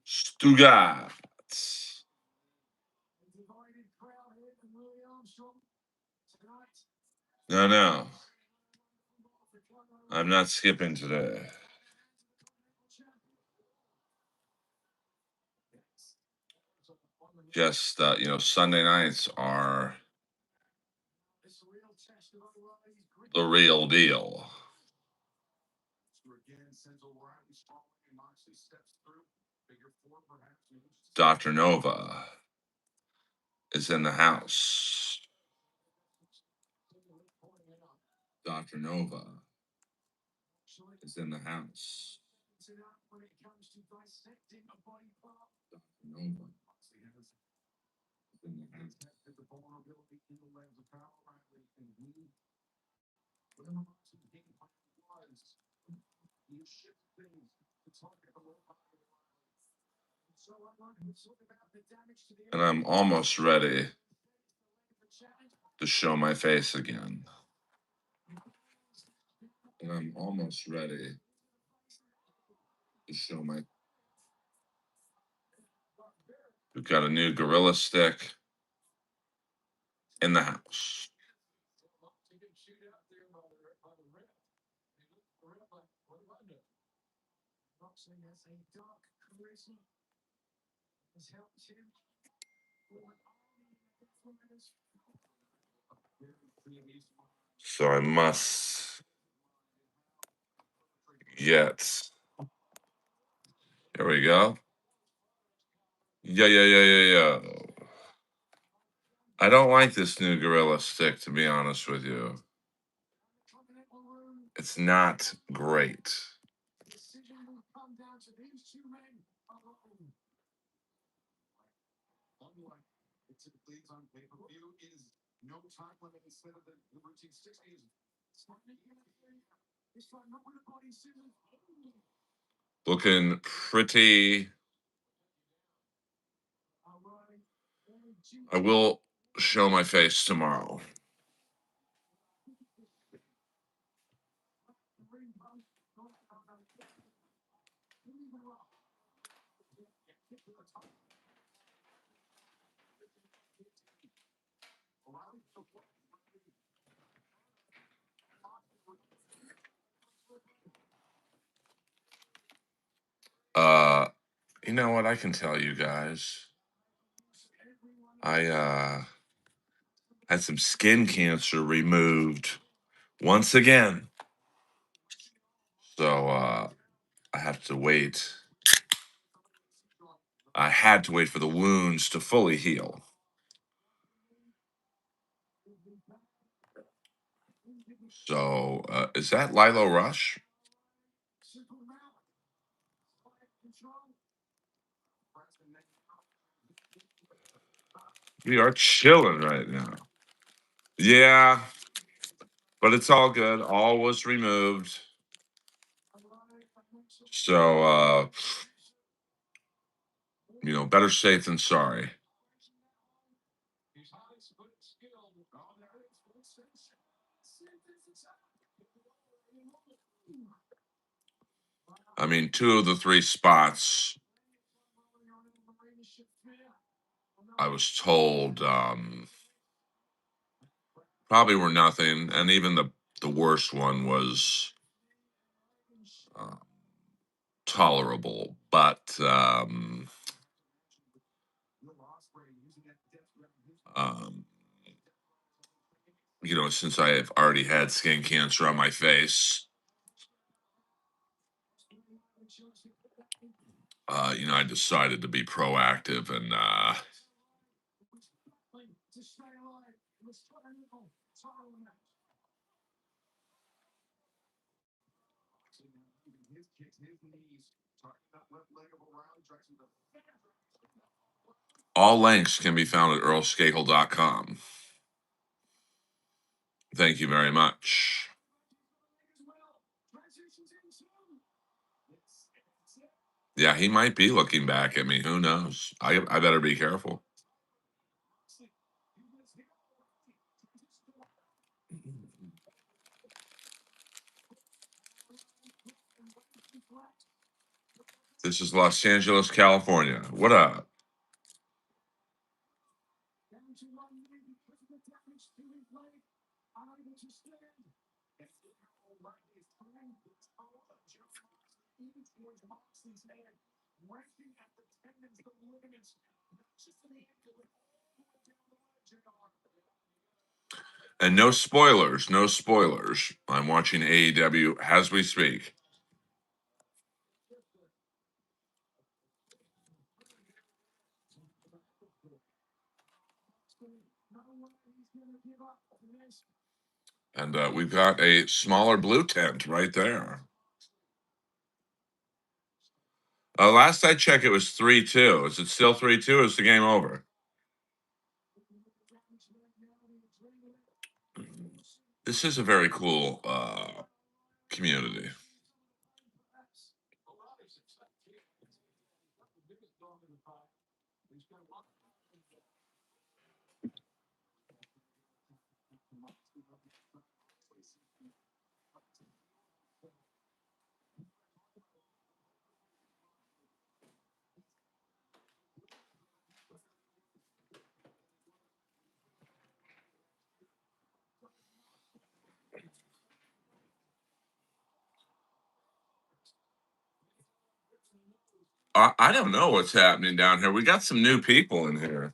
Stuttgart. No, no. I'm not skipping today. Just Sunday nights are the real deal. Dr. Nova is in the house. Dr. Nova is in the house. Dr. Nova is in the house. And I'm almost ready to show my face again. And I'm almost ready to show my. We've got a new gorilla stick in the house. So I must get. There we go. Yeah. I don't like this new gorilla stick, to be honest with you. It's not great. Looking pretty. I will show my face tomorrow. Uh, you know what? I can tell you guys. I had some skin cancer removed once again. So I have to wait. I had to wait for the wounds to fully heal. So is that Lilo Rush? We are chilling right now. Yeah, but it's all good. All was removed. So better safe than sorry. I mean, two of the three spots I was told probably were nothing, and even the worst one was uh, tolerable. But um, since I have already had skin cancer on my face, I decided to be proactive and all links can be found at earlskakel.com. Thank you very much. Yeah, he might be looking back at me. Who knows? I better be careful. This is Los Angeles, California. What up? And no spoilers, no spoilers. I'm watching AEW as we speak. And we've got a smaller blue tent right there. Last I checked, it was 3-2. Is it still 3-2? Is the game over? This is a very cool community. I don't know what's happening down here. We got some new people in here.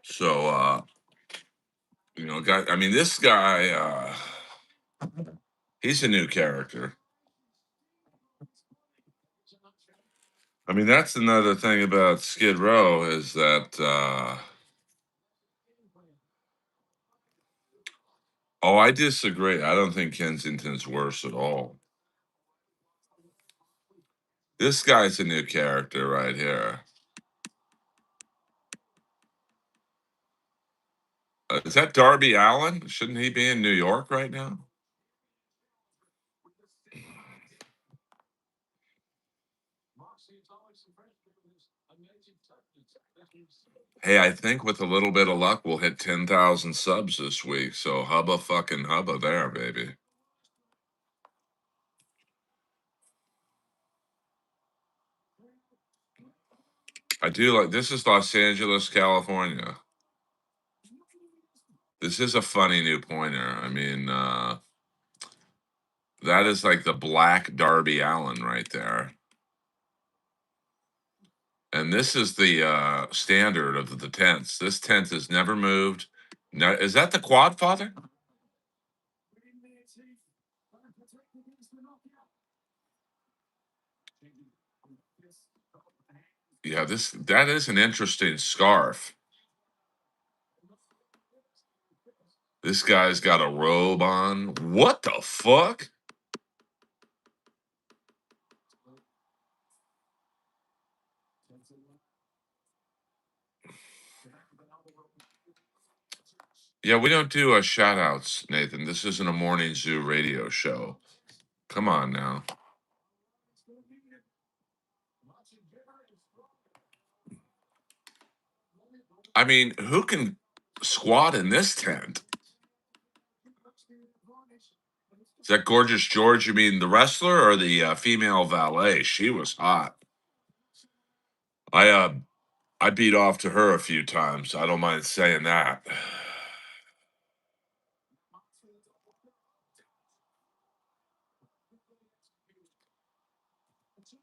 So, guy. I mean, this guy. He's a new character. I mean, that's another thing about Skid Row is that. Oh, I disagree. I don't think Kensington's worse at all. This guy's a new character right here. Is that Darby Allin? Shouldn't he be in New York right now? Hey, I think with a little bit of luck, we'll hit 10,000 subs this week. So hubba fucking hubba there, baby. I do like this is Los Angeles, California. This is a funny new pointer. I mean, that is like the black Darby Allin right there. And this is the standard of the tents. This tent has never moved. No, is that the Quad Father? Yeah, that is an interesting scarf. This guy's got a robe on. What the fuck? Yeah, we don't do shout outs, Nathan. This isn't a morning zoo radio show. Come on now. I mean, who can squat in this tent? Is that Gorgeous George? You mean the wrestler or the female valet? She was hot. I beat off to her a few times. I don't mind saying that.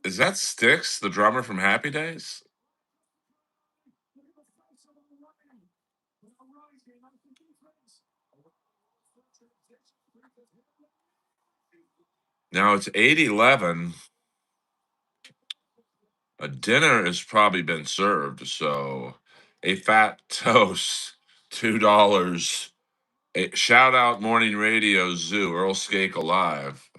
Is that Styx, the drummer from Happy Days? Now it's 8:11. A dinner has probably been served, so a fat toast, $2. A shout out morning radio zoo, Earl Skakel live.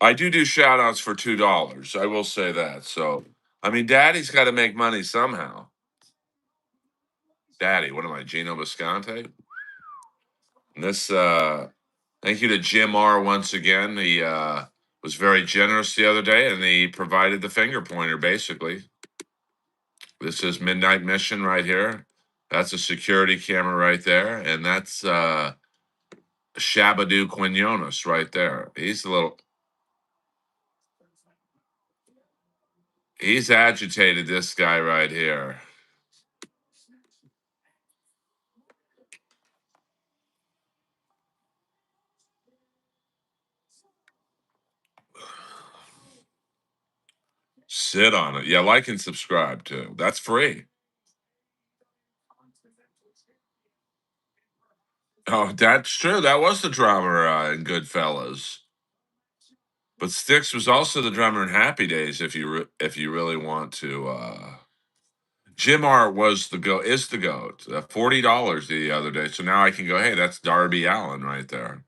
I do shout outs for $2. I will say that. So, I mean, Daddy's got to make money somehow. Daddy, what am I, Gino Visconti? And this, thank you to Jim R once again. He was very generous the other day, and he provided the finger pointer. Basically, this is Midnight Mission right here. That's a security camera right there, and that's Shabadoo Quinones right there. He's a little. He's agitated. This guy right here. Sit on it. Yeah, like and subscribe too. That's free. Oh, that's true. That was the drummer in Goodfellas. But Styx was also the drummer in Happy Days. If you really want to, Jim Art was the goat. Is the goat. $40 the other day. So now I can go. Hey, that's Darby Allen right there.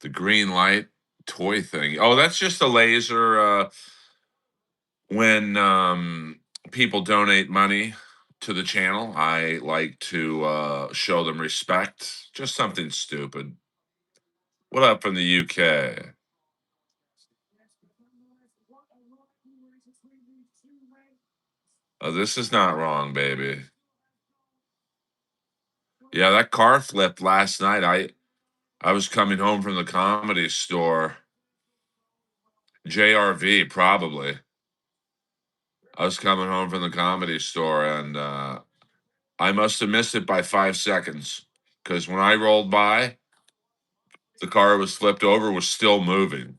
The green light toy thing. Oh, that's just a laser. When people donate money to the channel, I like to show them respect. Just something stupid. What up from the UK? Oh, this is not wrong, baby. Yeah, that car flipped last night. I was coming home from the comedy store. JRV, probably. I was coming home from the comedy store, and I must have missed it by 5 seconds because when I rolled by, the car was flipped over, was still moving.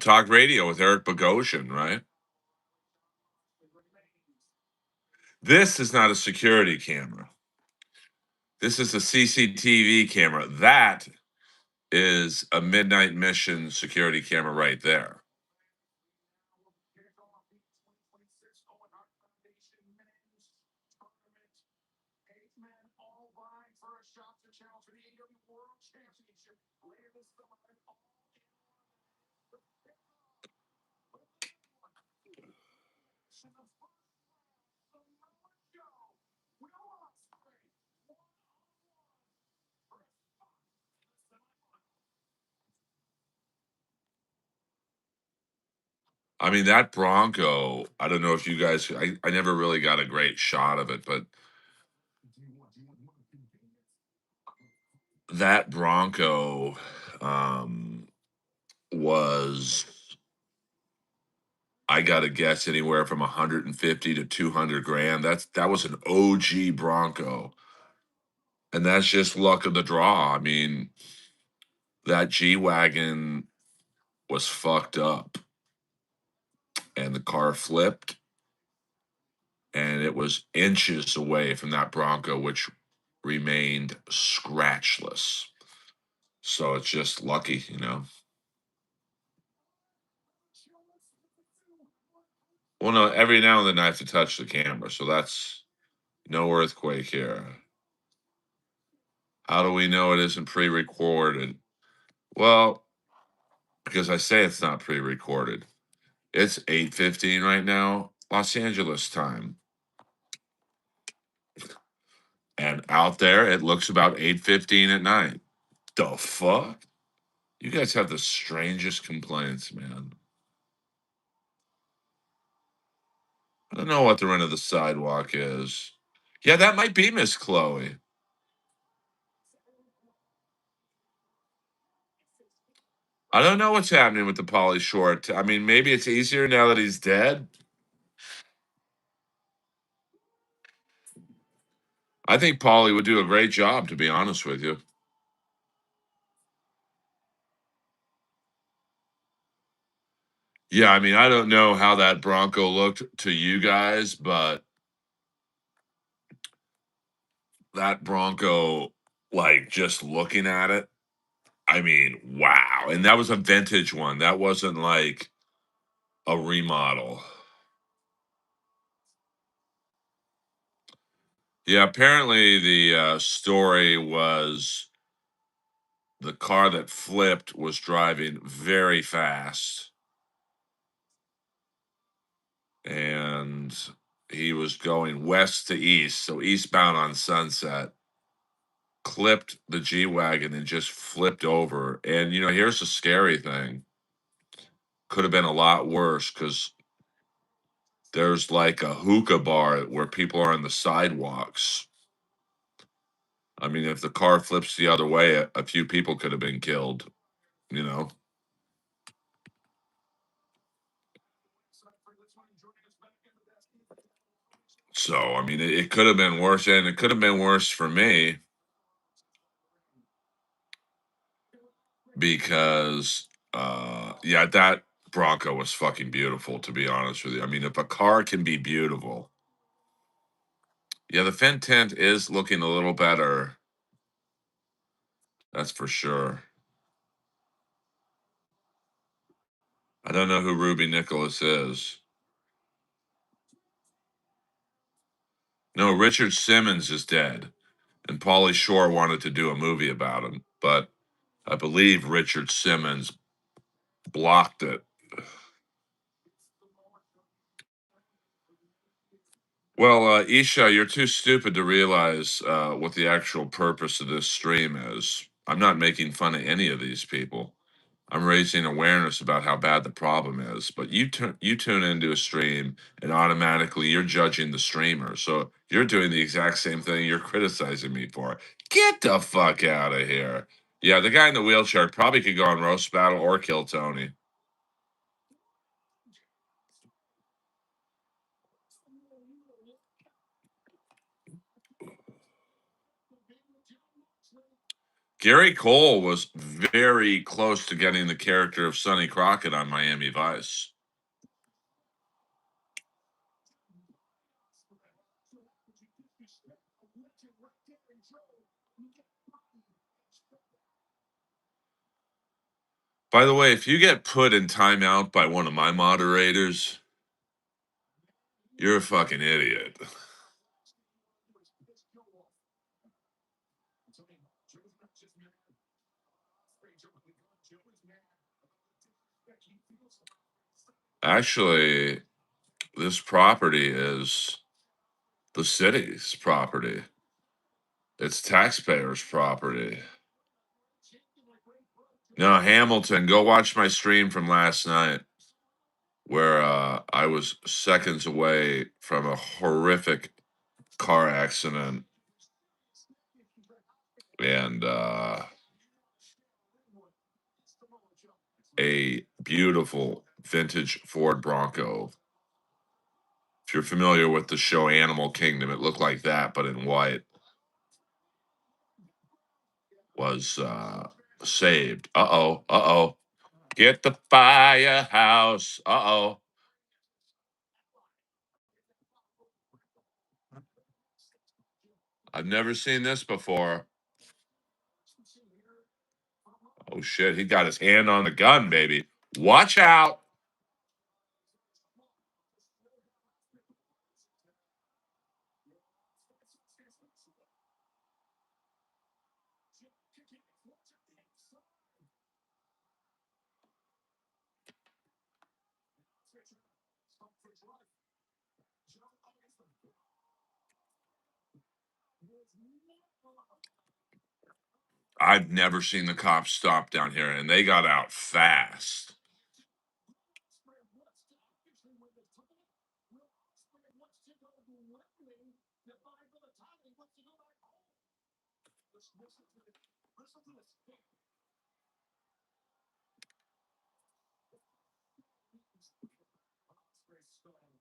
Talk radio with Eric Bogosian, right? This is not a security camera. This is a CCTV camera. That is a Midnight Mission security camera right there. I mean, that Bronco, I don't know if you guys, I never really got a great shot of it, but that Bronco was, I got to guess, anywhere from 150 to 200 grand. That was an OG Bronco. And that's just luck of the draw. I mean, that G Wagon was fucked up and the car flipped and it was inches away from that Bronco, which remained scratchless. So it's just lucky, you know. Well, no, every now and then I have to touch the camera, so that's no earthquake here. How do we know it isn't pre-recorded? Well, because I say it's not pre-recorded. It's 8:15 right now, Los Angeles time. And out there, it looks about 8:15 at night. The fuck? You guys have the strangest complaints, man. I don't know what the rent of the sidewalk is. Yeah, that might be Miss Chloe. I don't know what's happening with the Polly Short. I mean, maybe it's easier now that he's dead. I think Polly would do a great job, to be honest with you. Yeah, I mean, I don't know how that Bronco looked to you guys, but that Bronco, like just looking at it, I mean, wow. And that was a vintage one. That wasn't like a remodel. Yeah, apparently the story was the car that flipped was driving very fast and he was going west to east, so eastbound on Sunset, clipped the G Wagon and just flipped over. And, here's the scary thing, could have been a lot worse because there's like a hookah bar where people are on the sidewalks. I mean, if the car flips the other way, a few people could have been killed, you know? So, I mean, it could have been worse, and it could have been worse for me because, yeah, that Bronco was fucking beautiful, to be honest with you. I mean, if a car can be beautiful, yeah, the fin tint is looking a little better. That's for sure. I don't know who Ruby Nicholas is. No, Richard Simmons is dead, and Pauly Shore wanted to do a movie about him, but I believe Richard Simmons blocked it. Well, Isha, you're too stupid to realize what the actual purpose of this stream is. I'm not making fun of any of these people. I'm raising awareness about how bad the problem is. But you tune into a stream and automatically you're judging the streamer. So you're doing the exact same thing you're criticizing me for. Get the fuck out of here. Yeah, the guy in the wheelchair probably could go on roast battle or kill Tony. Gary Cole was very close to getting the character of Sonny Crockett on Miami Vice. By the way, if you get put in timeout by one of my moderators, you're a fucking idiot. Actually, this property is the city's property. It's taxpayers' property. No, Hamilton, go watch my stream from last night where I was seconds away from a horrific car accident and a beautiful vintage Ford Bronco. If you're familiar with the show Animal Kingdom, it looked like that, but in white. Was saved. Uh oh. Uh oh. Get the firehouse. Uh oh. I've never seen this before. Oh shit. He got his hand on the gun, baby. Watch out. I've never seen the cops stop down here, and they got out fast.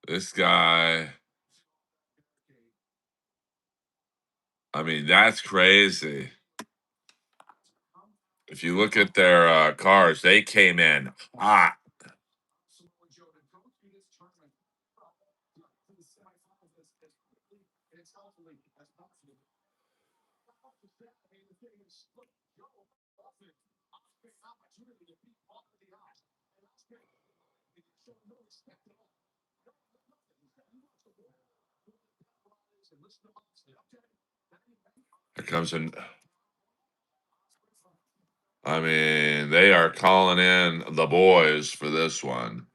This guy, I mean, that's crazy. If you look at their cars, they came in hot. Here comes an. I mean, they are calling in the boys for this one.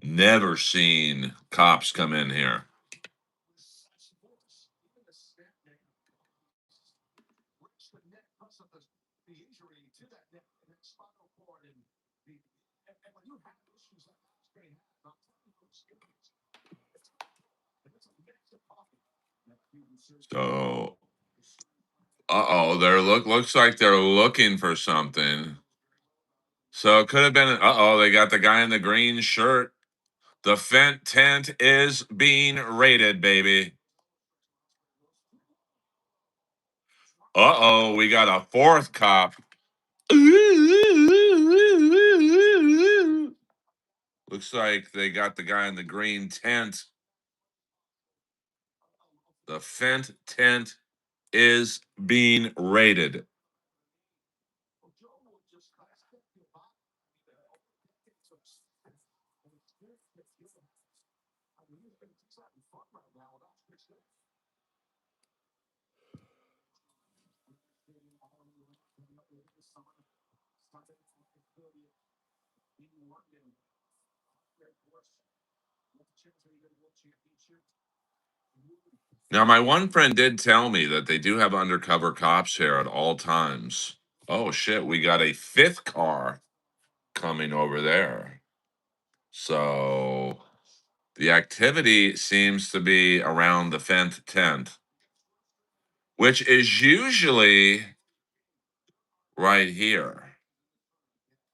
Never seen cops come in here. So, looks like they're looking for something. So it could have been. They got the guy in the green shirt. The Fent tent is being raided, baby. We got a fourth cop. Looks like they got the guy in the green tent. The Fent tent is being raided. Now, my one friend did tell me that they do have undercover cops here at all times. Oh, shit. We got a fifth car coming over there. So the activity seems to be around the Fent tent, which is usually right here.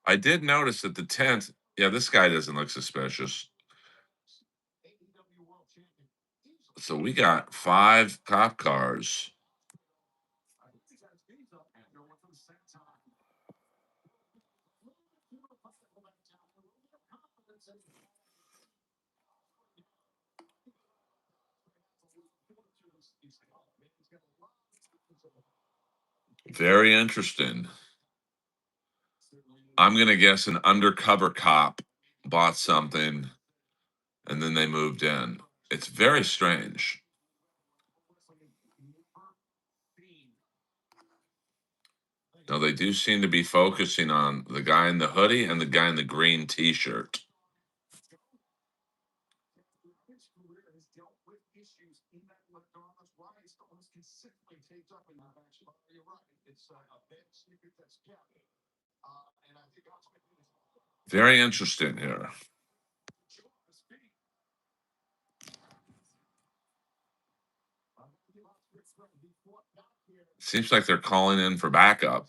I did notice that the tent, yeah, this guy doesn't look suspicious. So we got 5 cop cars. Very interesting. I'm going to guess an undercover cop bought something and then they moved in. It's very strange. Now, they do seem to be focusing on the guy in the hoodie and the guy in the green t shirt. Very interesting here. Seems like they're calling in for backup.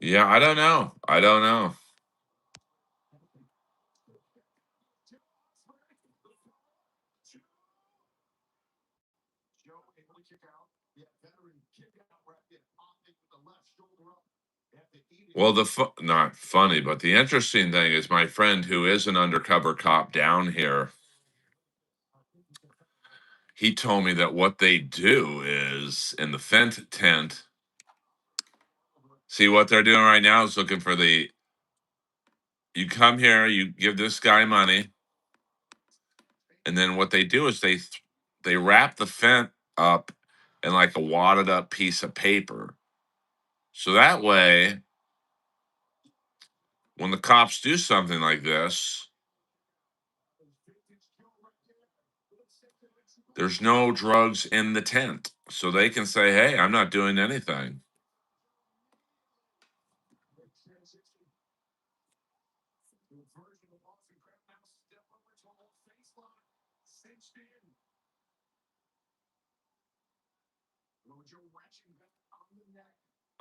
Yeah, I don't know. I don't know. Well, not funny, but the interesting thing is my friend who is an undercover cop down here. He told me that what they do is in the Fent tent. See what they're doing right now is looking for the. You come here, you give this guy money, and then what they do is they wrap the Fent up in like a wadded up piece of paper, so that way when the cops do something like this, there's no drugs in the tent. So they can say, hey, I'm not doing anything.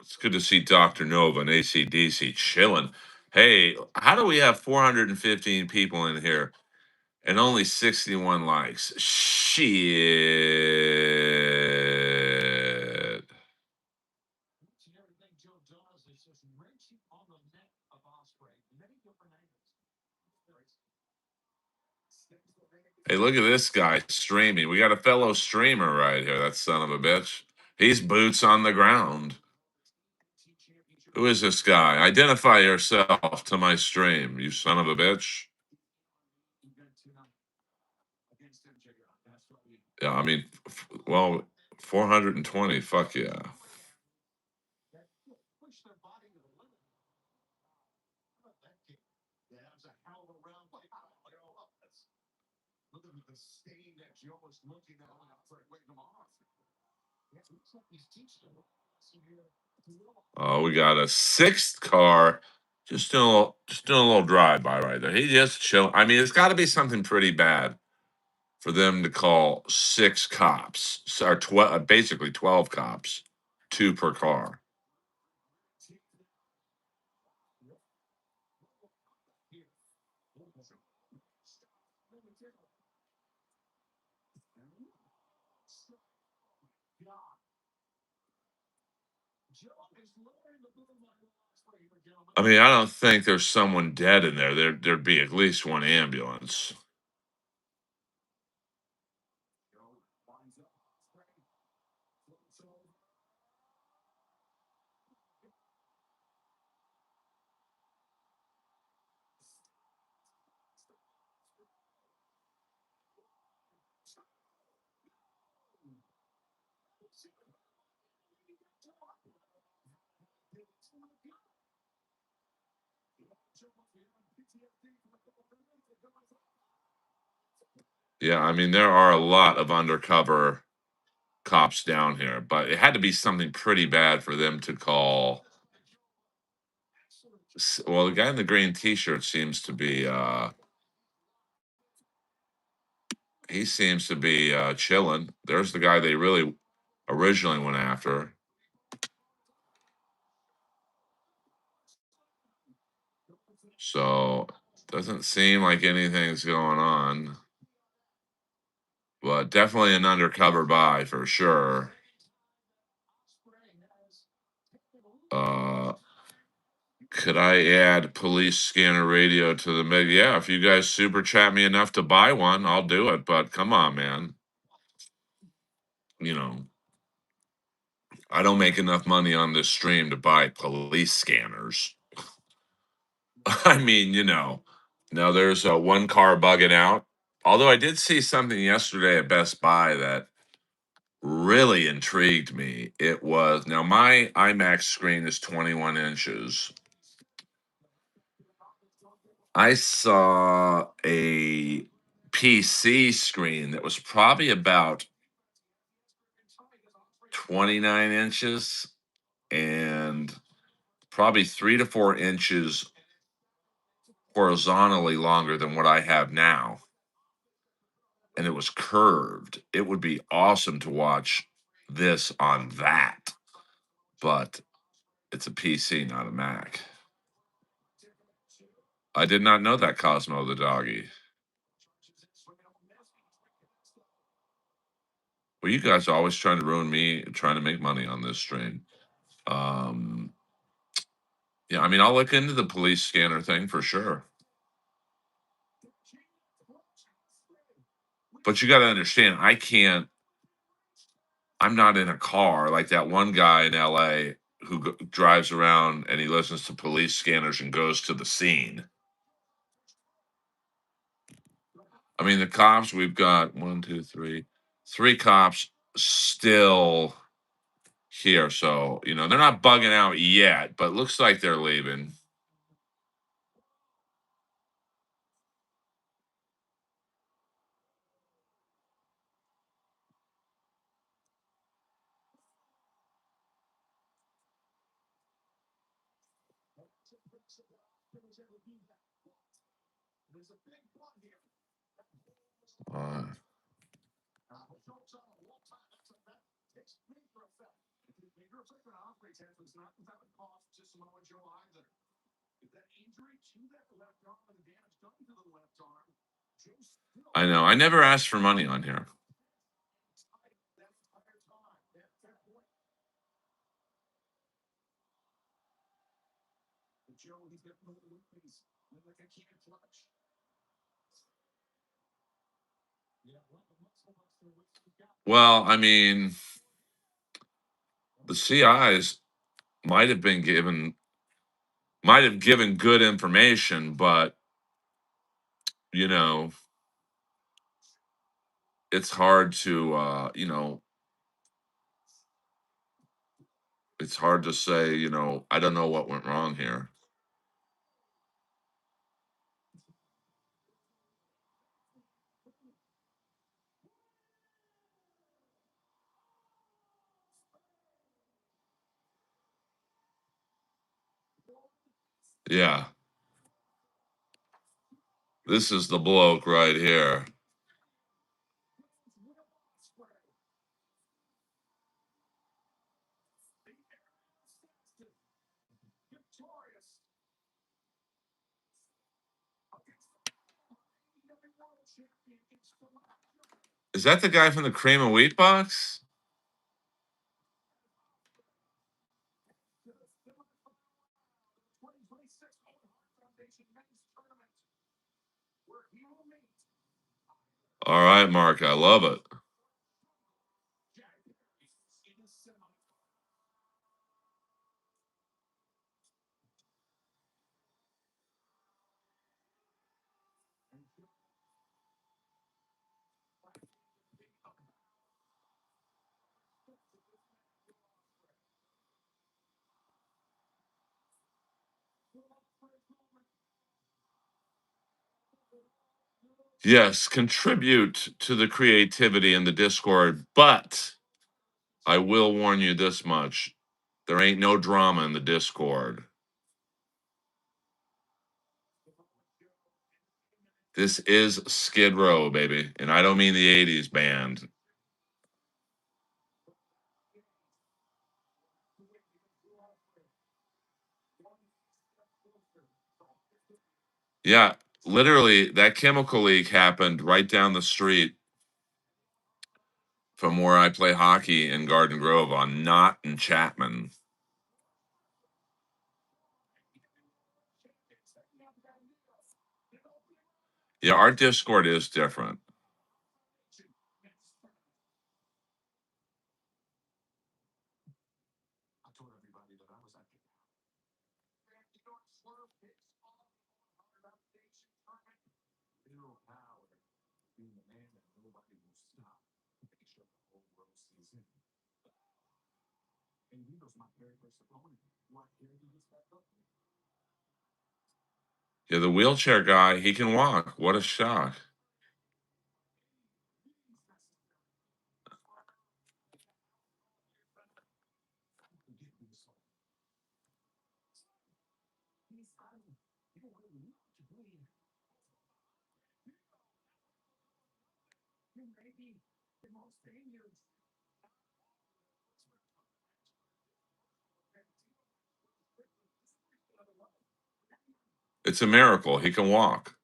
It's good to see Dr. Nova and AC/DC chilling. Hey, how do we have 415 people in here and only 61 likes? Shit. Hey, look at this guy streaming. We got a fellow streamer right here. That son of a bitch. He's boots on the ground. Who is this guy? Identify yourself to my stream, you son of a bitch. Yeah, I mean, well, 420. Fuck yeah. Oh, we got a sixth car. Just doing a little drive by right there. He just chill. I mean, it's got to be something pretty bad for them to call six cops, or basically 12 cops, two per car. I mean, I don't think there's someone dead in there. There'd be at least one ambulance. Yeah, I mean, there are a lot of undercover cops down here, but it had to be something pretty bad for them to call. Well, the guy in the green T-shirt seems to be. He seems to be chilling. There's the guy they really originally went after. So doesn't seem like anything's going on, but definitely an undercover buy for sure. Uh, could I add police scanner radio to the mega? Yeah, if you guys super chat me enough to buy one, I'll do it. But come on, man. You know, I don't make enough money on this stream to buy police scanners. I mean, now there's one car bugging out. Although I did see something yesterday at Best Buy that really intrigued me. It was now my IMAX screen is 21 inches. I saw a PC screen that was probably about 29 inches and probably 3 to 4 inches horizontally longer than what I have now. And it was curved. It would be awesome to watch this on that, but it's a PC, not a Mac. I did not know that, Cosmo the doggy. Well, you guys are always trying to ruin me, trying to make money on this stream. Um, yeah, I mean, I'll look into the police scanner thing for sure. But you got to understand, I'm not in a car like that one guy in LA who drives around and he listens to police scanners and goes to the scene. I mean, the cops, we've got one, two, three cops still here. So, they're not bugging out yet, but looks like they're leaving. Uh, I know. I never asked for money on here. Well, I mean, the CIs might have been given might have given good information, but you know, it's hard to it's hard to say, I don't know what went wrong here. Yeah. This is the bloke right here. Is that the guy from the cream and wheat box? All right, Mark, I love it. Yes, contribute to the creativity in the Discord, but I will warn you this much. There ain't no drama in the Discord. This is Skid Row, baby. And I don't mean the 80s band. Yeah, literally, that chemical leak happened right down the street from where I play hockey in Garden Grove on Knott and Chapman. Yeah, our Discord is different. Yeah, the wheelchair guy, he can walk. What a shock. It's a miracle. He can walk.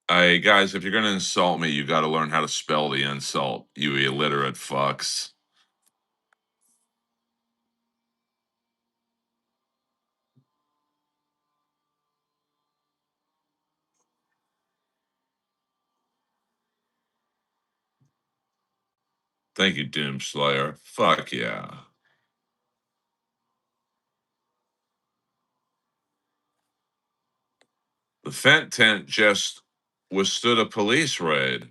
I guys, if you're gonna insult me, you got to learn how to spell the insult. You illiterate fucks. Thank you, Doomslayer. Fuck yeah. The Fent tent just withstood a police raid.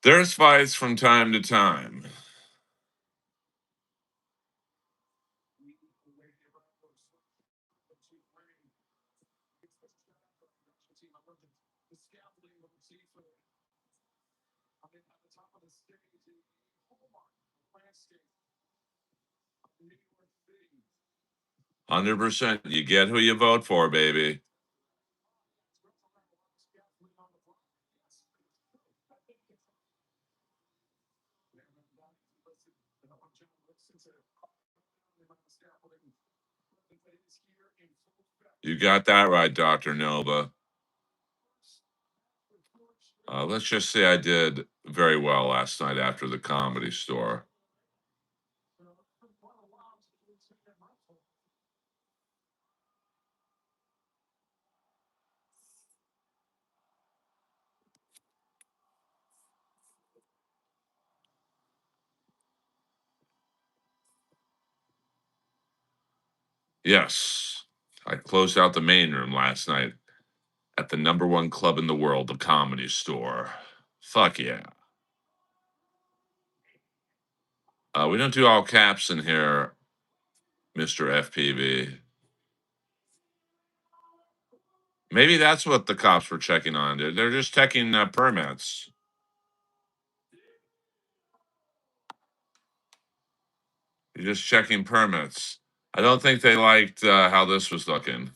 There's fights from time to time. %. You get who you vote for, baby. You got that right, Dr. Nova. Let's just say I did very well last night after the Comedy Store. Yes, I closed out the main room last night at the #1 club in the world, the Comedy Store. Fuck yeah. We don't do all caps in here, Mr. FPV. Maybe that's what the cops were checking on. They're just checking permits. You're just checking permits. I don't think they liked how this was looking.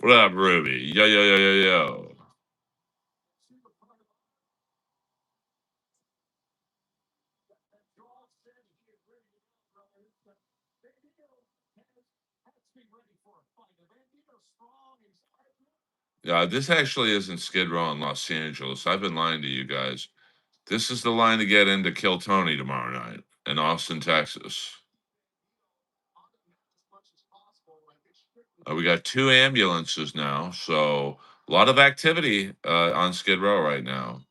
What up, Ruby? Yo, yo, yo, yo, yo. This actually isn't Skid Row in Los Angeles. I've been lying to you guys. This is the line to get into Kill Tony tomorrow night in Austin, Texas. We got 2 ambulances now, so a lot of activity on Skid Row right now.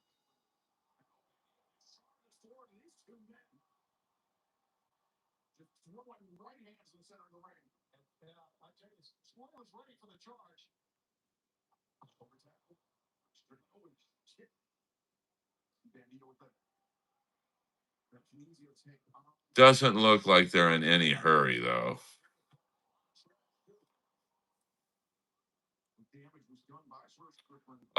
Doesn't look like they're in any hurry, though.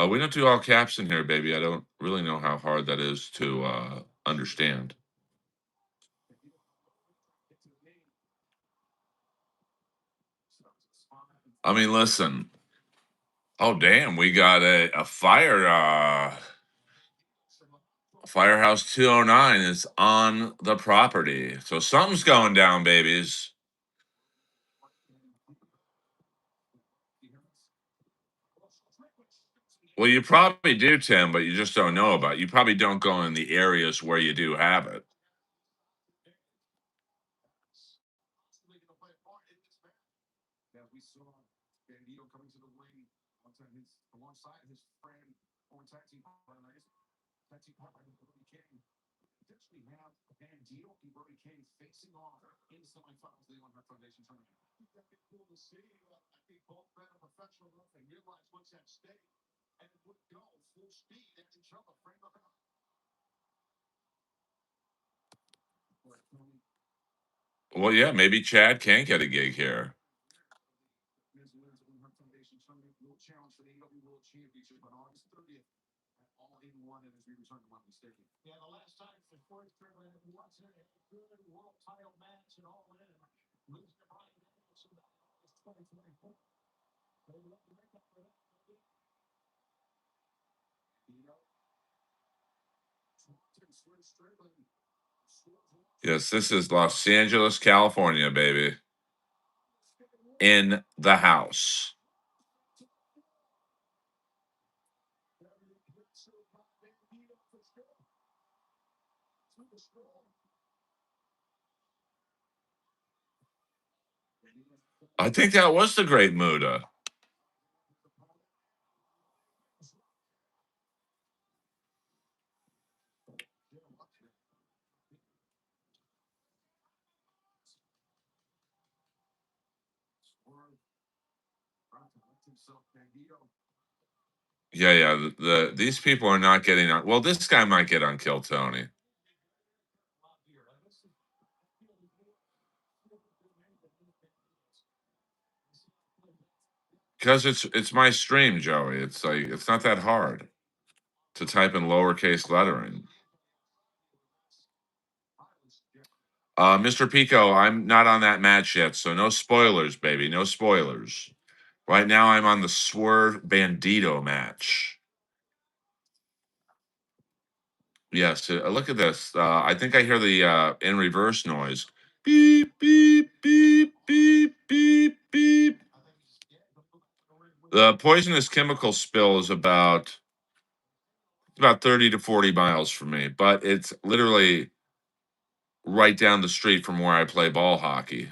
We don't do all caps in here, baby. I don't really know how hard that is to understand. I mean, listen. Oh, damn. We got a fire. Firehouse 209 is on the property. So something's going down, babies. Well, you probably do, Tim, but you just don't know about it. You probably don't go in the areas where you do have it. Well, yeah, maybe Chad can get a gig here. Yes, this is Los Angeles, California, baby. In the house. I think that was the Great Muda. Yeah, yeah. These people are not getting on. Well, this guy might get on Kill Tony because it's my stream, Joey. It's like it's not that hard to type in lowercase lettering. Mr. Pico, I'm not on that match yet, so no spoilers, baby. No spoilers. Right now, I'm on the Swerve Bandito match. Yes, look at this. I think I hear the in reverse noise. Beep, beep, beep, beep, beep, beep. The poisonous chemical spill is about 30 to 40 miles from me, but it's literally right down the street from where I play ball hockey.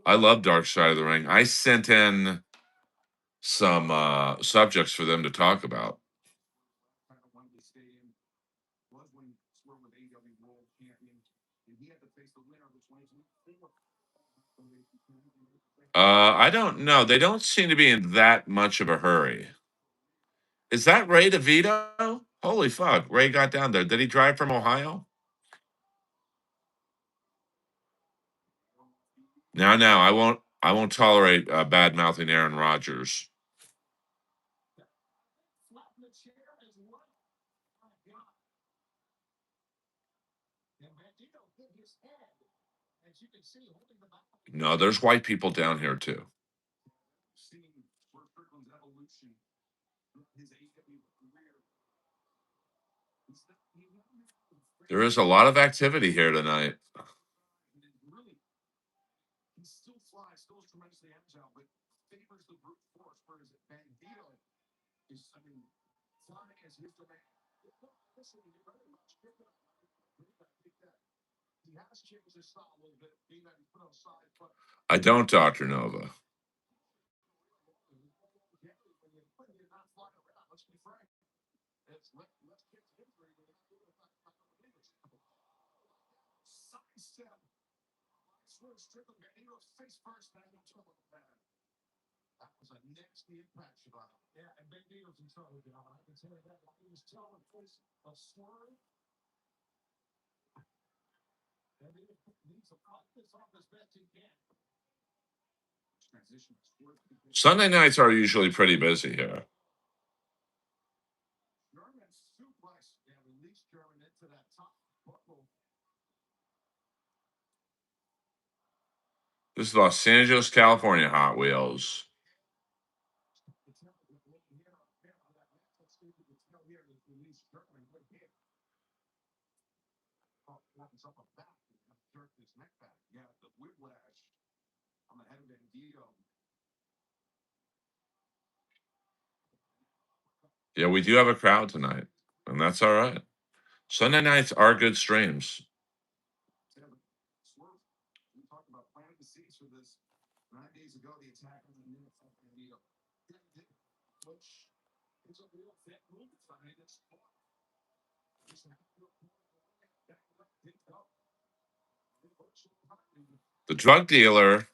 I love Dark Side of the Ring. I sent in some subjects for them to talk about. I don't know. They don't seem to be in that much of a hurry. Is that Ray DeVito? Holy fuck! Ray got down there. Did he drive from Ohio? No, no, I won't. I won't tolerate bad mouthing Aaron Rodgers. No, there's white people down here too. There is a lot of activity here tonight. I don't, Doctor Nova. Sunday nights are usually pretty busy here. This is Los Angeles, California Hot Wheels. Yeah, we do have a crowd tonight, and that's all right. Sunday nights are good streams. The drug dealer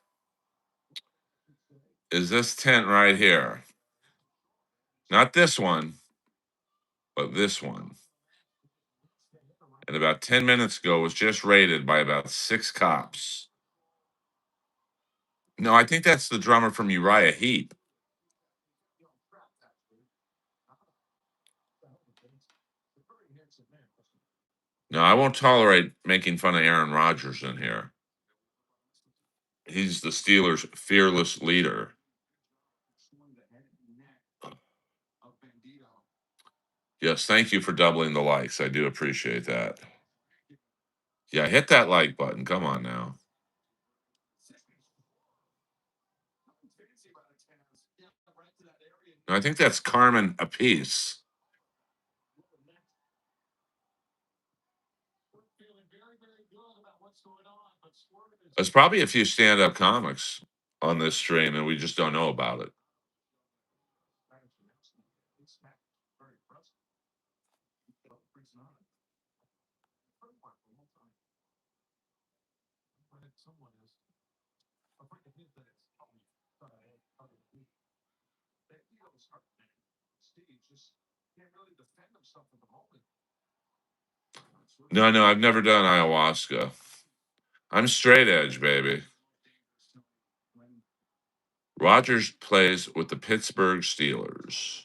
is this tent right here. Not this one, but this one. And about 10 minutes ago was just raided by about 6 cops. No, I think that's the drummer from Uriah Heep. No, I won't tolerate making fun of Aaron Rodgers in here. He's the Steelers' fearless leader. Yes, thank you for doubling the likes. I do appreciate that. Yeah, hit that like button. Come on now. I think that's Carmen Apiece. There's probably a few stand-up comics on this stream, and we just don't know about it. No, I've never done ayahuasca. I'm straight edge, baby. Rogers plays with the Pittsburgh Steelers.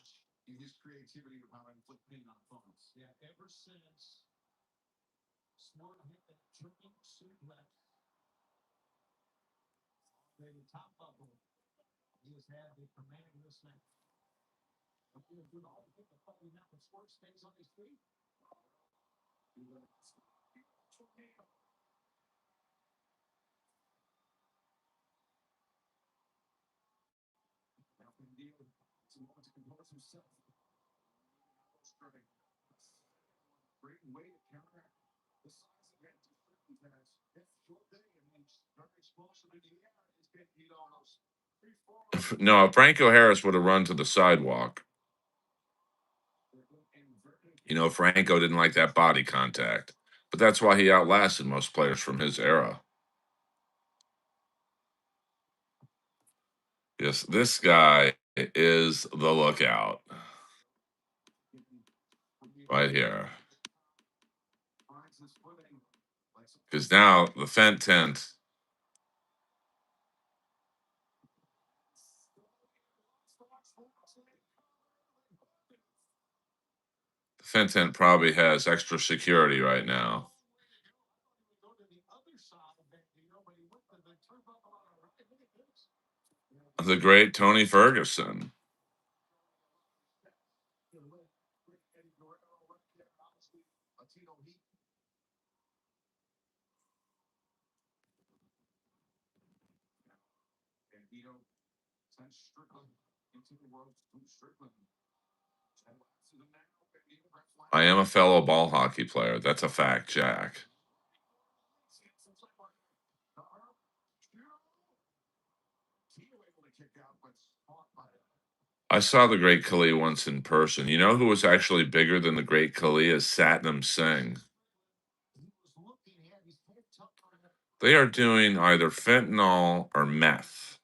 No, Franco Harris would have run to the sidewalk. You know, Franco didn't like that body contact, but that's why he outlasted most players from his era. Yes, this guy is the lookout right here. Because now the Fent tent. The Fent tent probably has extra security right now. The great Tony Ferguson. I am a fellow ball hockey player. That's a fact, Jack. I saw the great Kali once in person. You know who was actually bigger than the great Kali is Satnam Singh. They are doing either fentanyl or meth.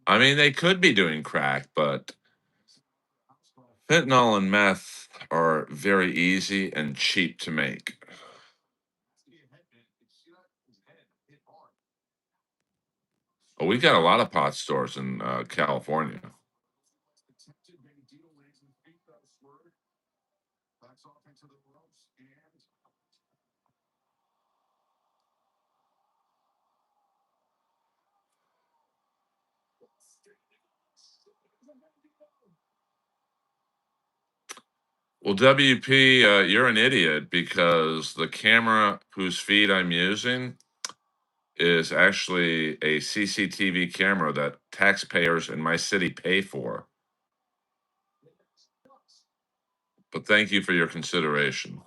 I mean, they could be doing crack, but fentanyl and meth are very easy and cheap to make. Oh, we got a lot of pot stores in California. Well, WP, you're an idiot because the camera whose feed I'm using is actually a CCTV camera that taxpayers in my city pay for. But thank you for your consideration.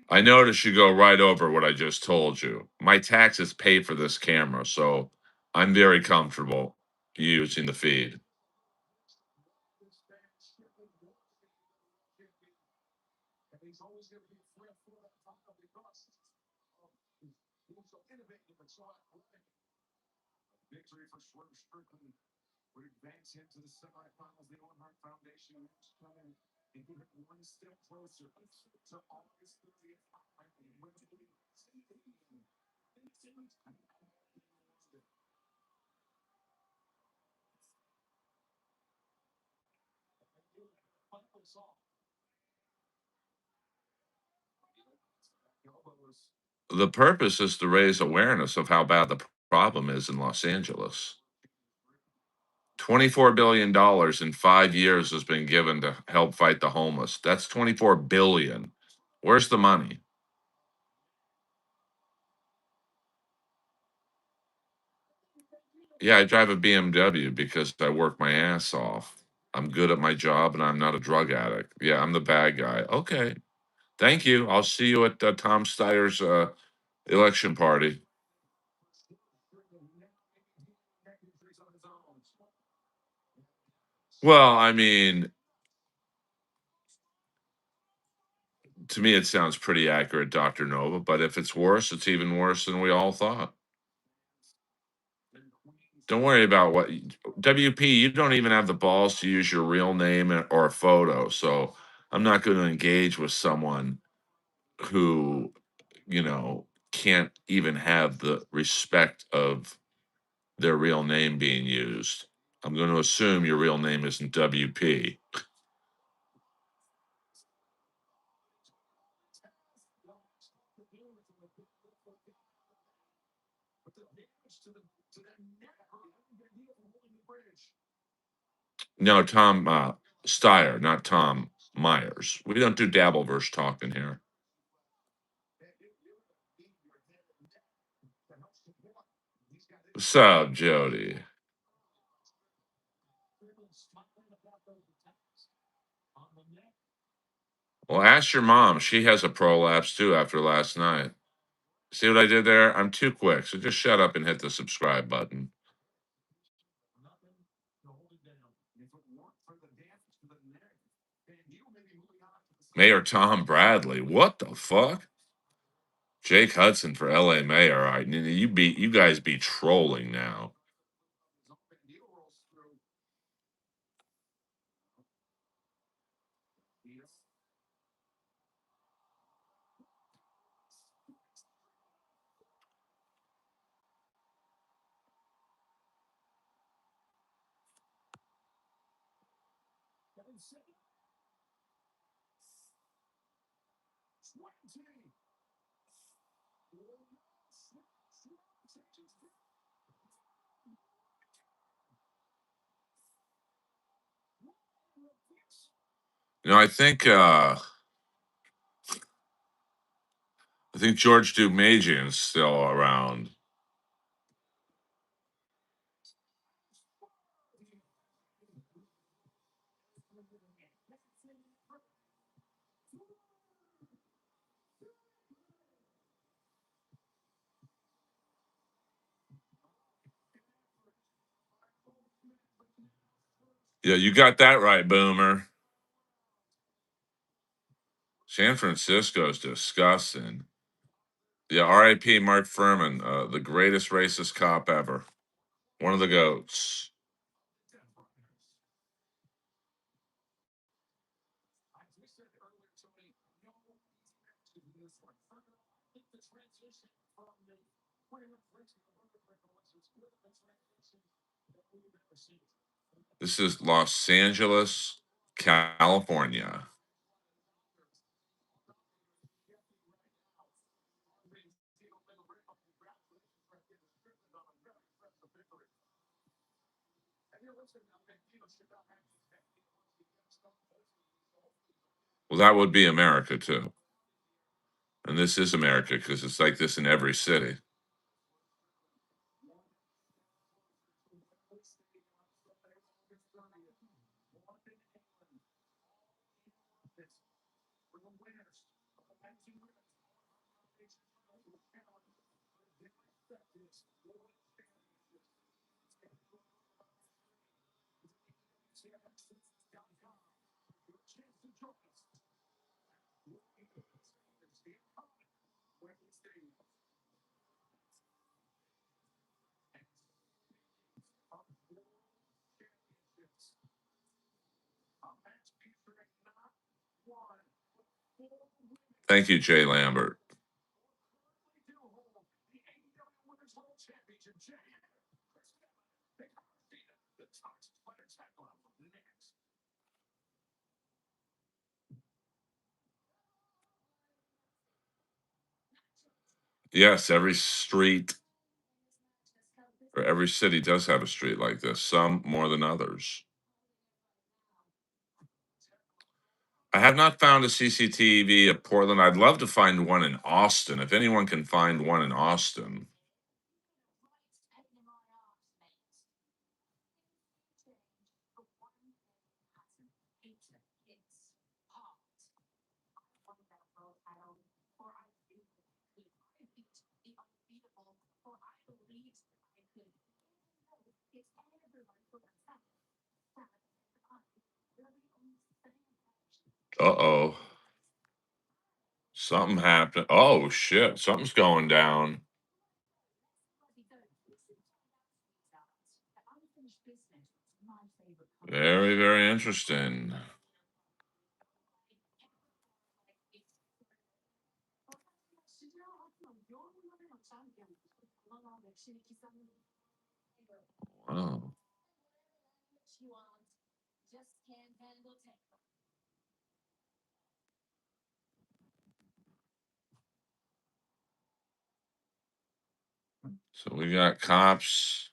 I noticed you go right over what I just told you. My taxes pay for this camera, so I'm very comfortable using the feed. The purpose is to raise awareness of how bad the problem is in Los Angeles. $24 billion in 5 years has been given to help fight the homeless. That's 24 billion. Where's the money? Yeah, I drive a BMW because I work my ass off. I'm good at my job and I'm not a drug addict. Yeah, I'm the bad guy. Okay. Thank you. I'll see you at Tom Steyer's election party. Well, I mean, to me, it sounds pretty accurate, Dr. Nova, but if it's worse, it's even worse than we all thought. Don't worry about what WP, you don't even have the balls to use your real name or a photo. So I'm not going to engage with someone who, can't even have the respect of their real name being used. I'm going to assume your real name isn't WP. No, Tom Steyer, not Tom Myers. We don't do Dabbleverse talking here. What's up, Jody? Well, ask your mom. She has a prolapse too after last night. See what I did there? I'm too quick. So just shut up and hit the subscribe button. Mayor Tom Bradley. What the fuck? Jake Hudson for LA mayor. All right. You guys be trolling now. I think George Dumajian's still around. Yeah, you got that right, Boomer. San Francisco's disgusting. Yeah, R.I.P. Mark Furman, the greatest racist cop ever. One of the goats. This is Los Angeles, California. Well, that would be America too. And this is America because it's like this in every city. Thank you, Jay Lambert. Yes, every street or every city does have a street like this, some more than others. I have not found a CCTV at Portland. I'd love to find one in Austin. If anyone can find one in Austin. Uh-oh. Something happened. Oh shit, something's going down. Very, very interesting. Wow. So we got cops.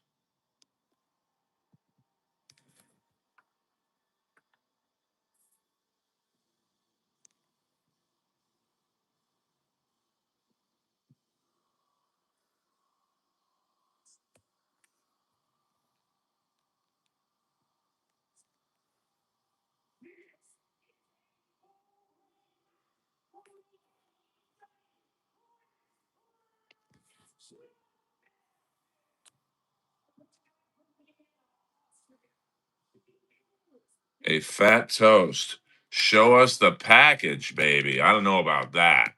A fat toast. Show us the package, baby. I don't know about that.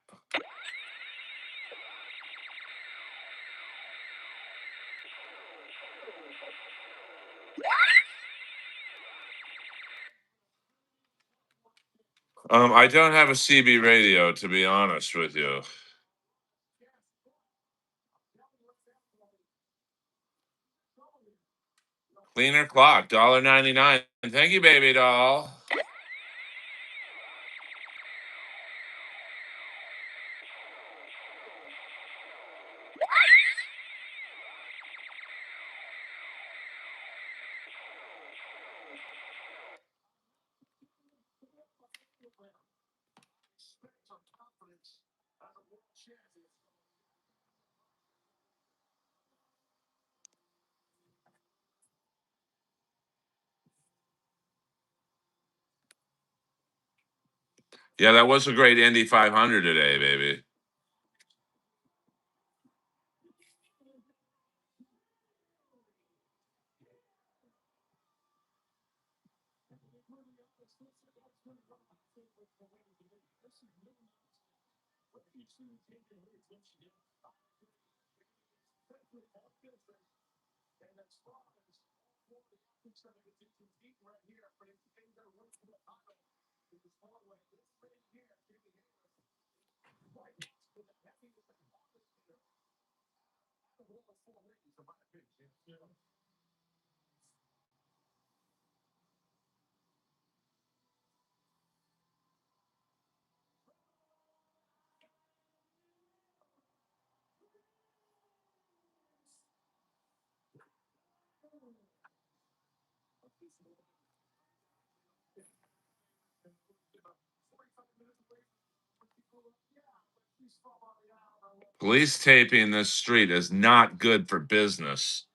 I don't have a CB radio, to be honest with you. Cleaner clock, $1.99. Thank you, baby doll. Yeah, that was a great Indy 500 today, baby. Police taping this street is not good for business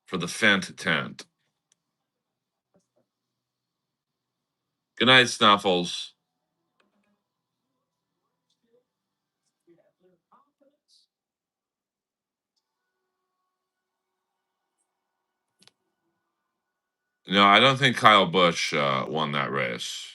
for the Fent tent. Good night, Snuffles. No, I don't think Kyle Busch won that race.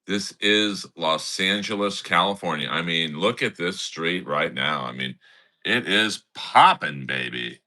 This is Los Angeles, California. I mean, look at this street right now. I mean, it is popping, baby.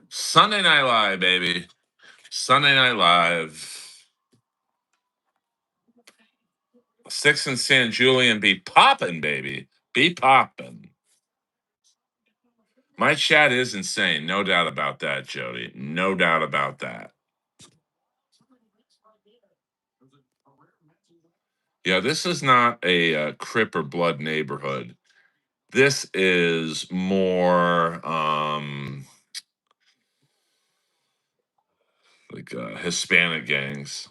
Sunday Night Live, baby. Sunday Night Live. Six and San Julian be popping, baby. Be popping. My chat is insane. No doubt about that, Jody. No doubt about that. Yeah, this is not a Crip or Blood neighborhood. This is more like Hispanic gangs.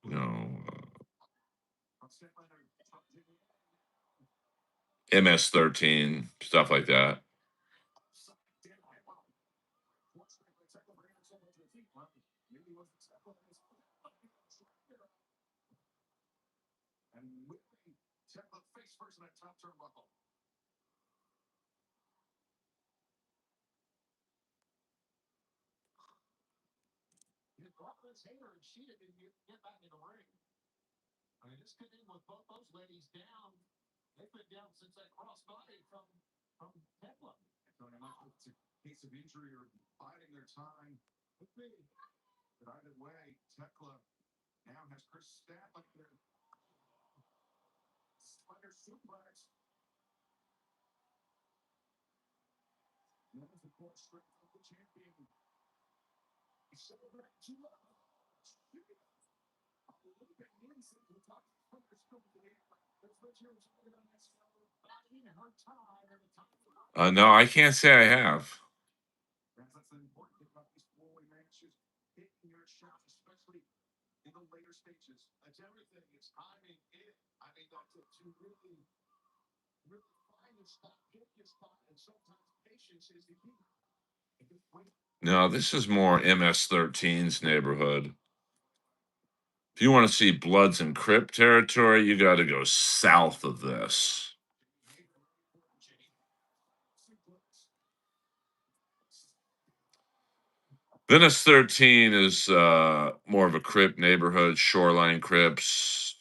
You know, MS-13, stuff like that. No, I can't say I have. No, this is more MS-13's neighborhood. If you want to see Bloods and Crip territory, you got to go south of this. Venice 13 is more of a Crip neighborhood, Shoreline Crips,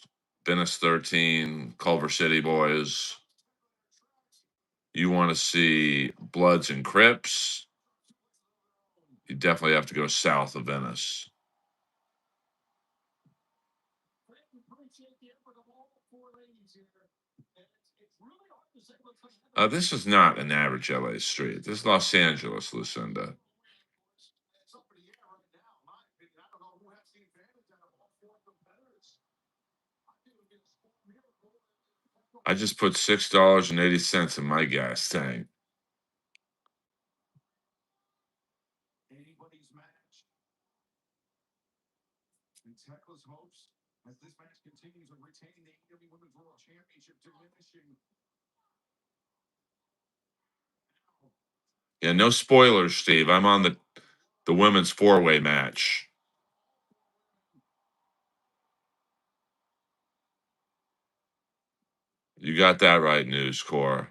Venice 13, Culver City Boys. You want to see Bloods and Crips, you definitely have to go south of Venice. This is not an average LA street. This is Los Angeles, Lucinda. I just put $6.80 in my gas tank. Yeah, no spoilers, Steve. I'm on the The women's four-way match. You got that right, News Corps.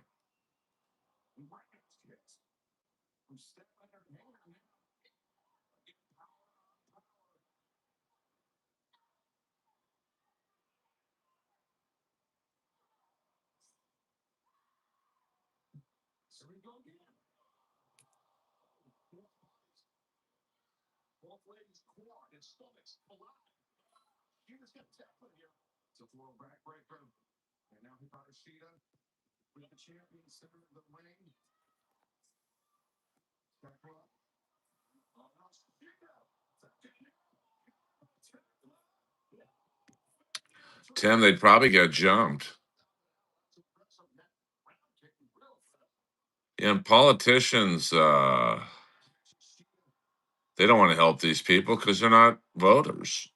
Tim, they'd probably get jumped. Yeah, and politicians, they don't want to help these people because they're not voters.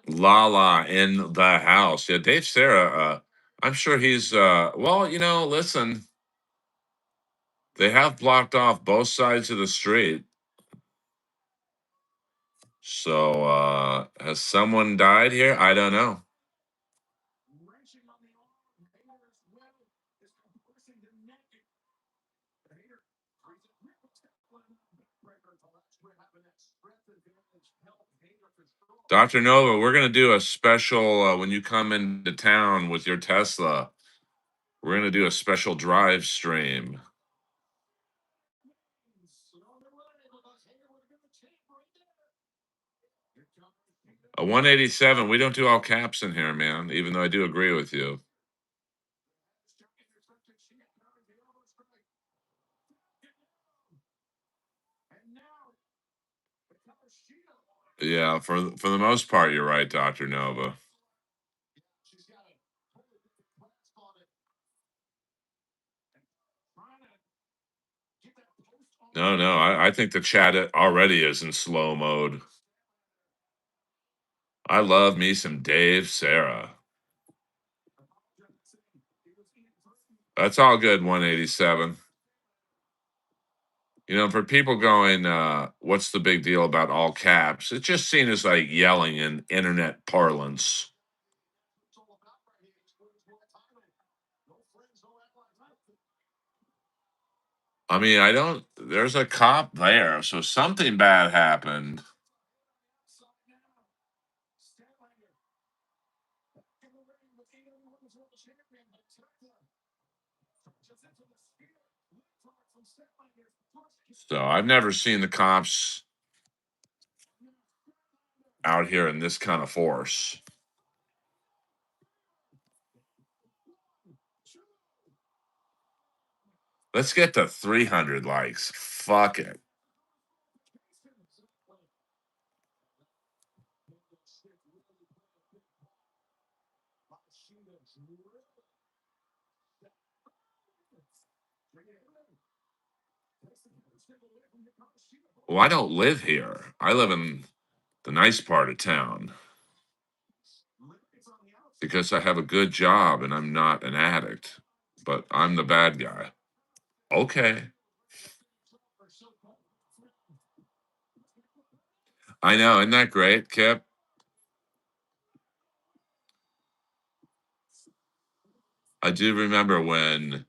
Lala in the house. Yeah, Dave Sarah, I'm sure he's well, listen, they have blocked off both sides of the street. So has someone died here? I don't know. Dr. Nova, we're gonna do a special when you come into town with your Tesla. We're gonna do a special drive stream. A 187. We don't do all caps in here, man. Even though I do agree with you. Yeah, for the most part, you're right, Dr. Nova. No, no, I think the chat already is in slow mode. I love me some Dave Sarah. That's all good, 187. For people going, what's the big deal about all caps? It's just seen as like yelling in internet parlance. I mean, there's a cop there, so something bad happened. So I've never seen the cops out here in this kind of force. Let's get to 300 likes. Fuck it. Well, I don't live here. I live in the nice part of town because I have a good job and I'm not an addict, but I'm the bad guy. Okay. I know. Isn't that great, Kip? I do remember when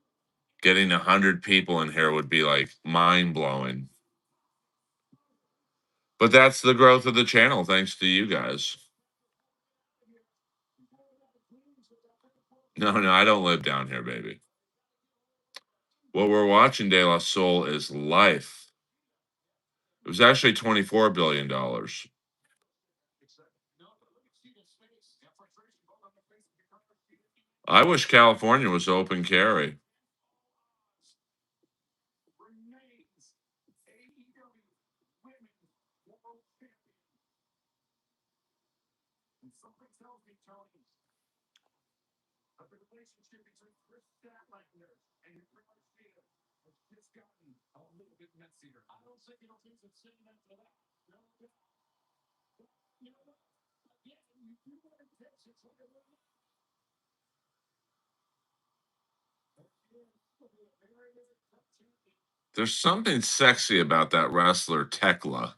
getting 100 people in here would be like mind blowing. But that's the growth of the channel, thanks to you guys. No, no, I don't live down here, baby. What we're watching, De La Soul, is Life. It was actually $24 billion. I wish California was open carry. There's something sexy about that wrestler Tekla.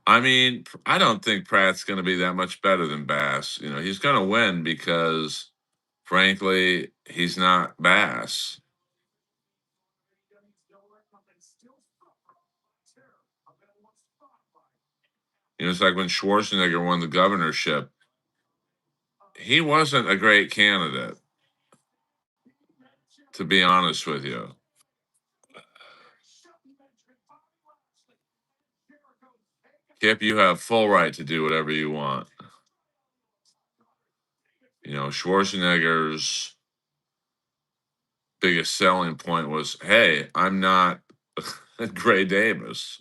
I mean, I don't think Pratt's going to be that much better than Bass. You know, he's going to win because, frankly, he's not Bass. You know, it's like when Schwarzenegger won the governorship. He wasn't a great candidate, to be honest with you. Kip, you have full right to do whatever you want. You know, Schwarzenegger's biggest selling point was, hey, I'm not Gray Davis.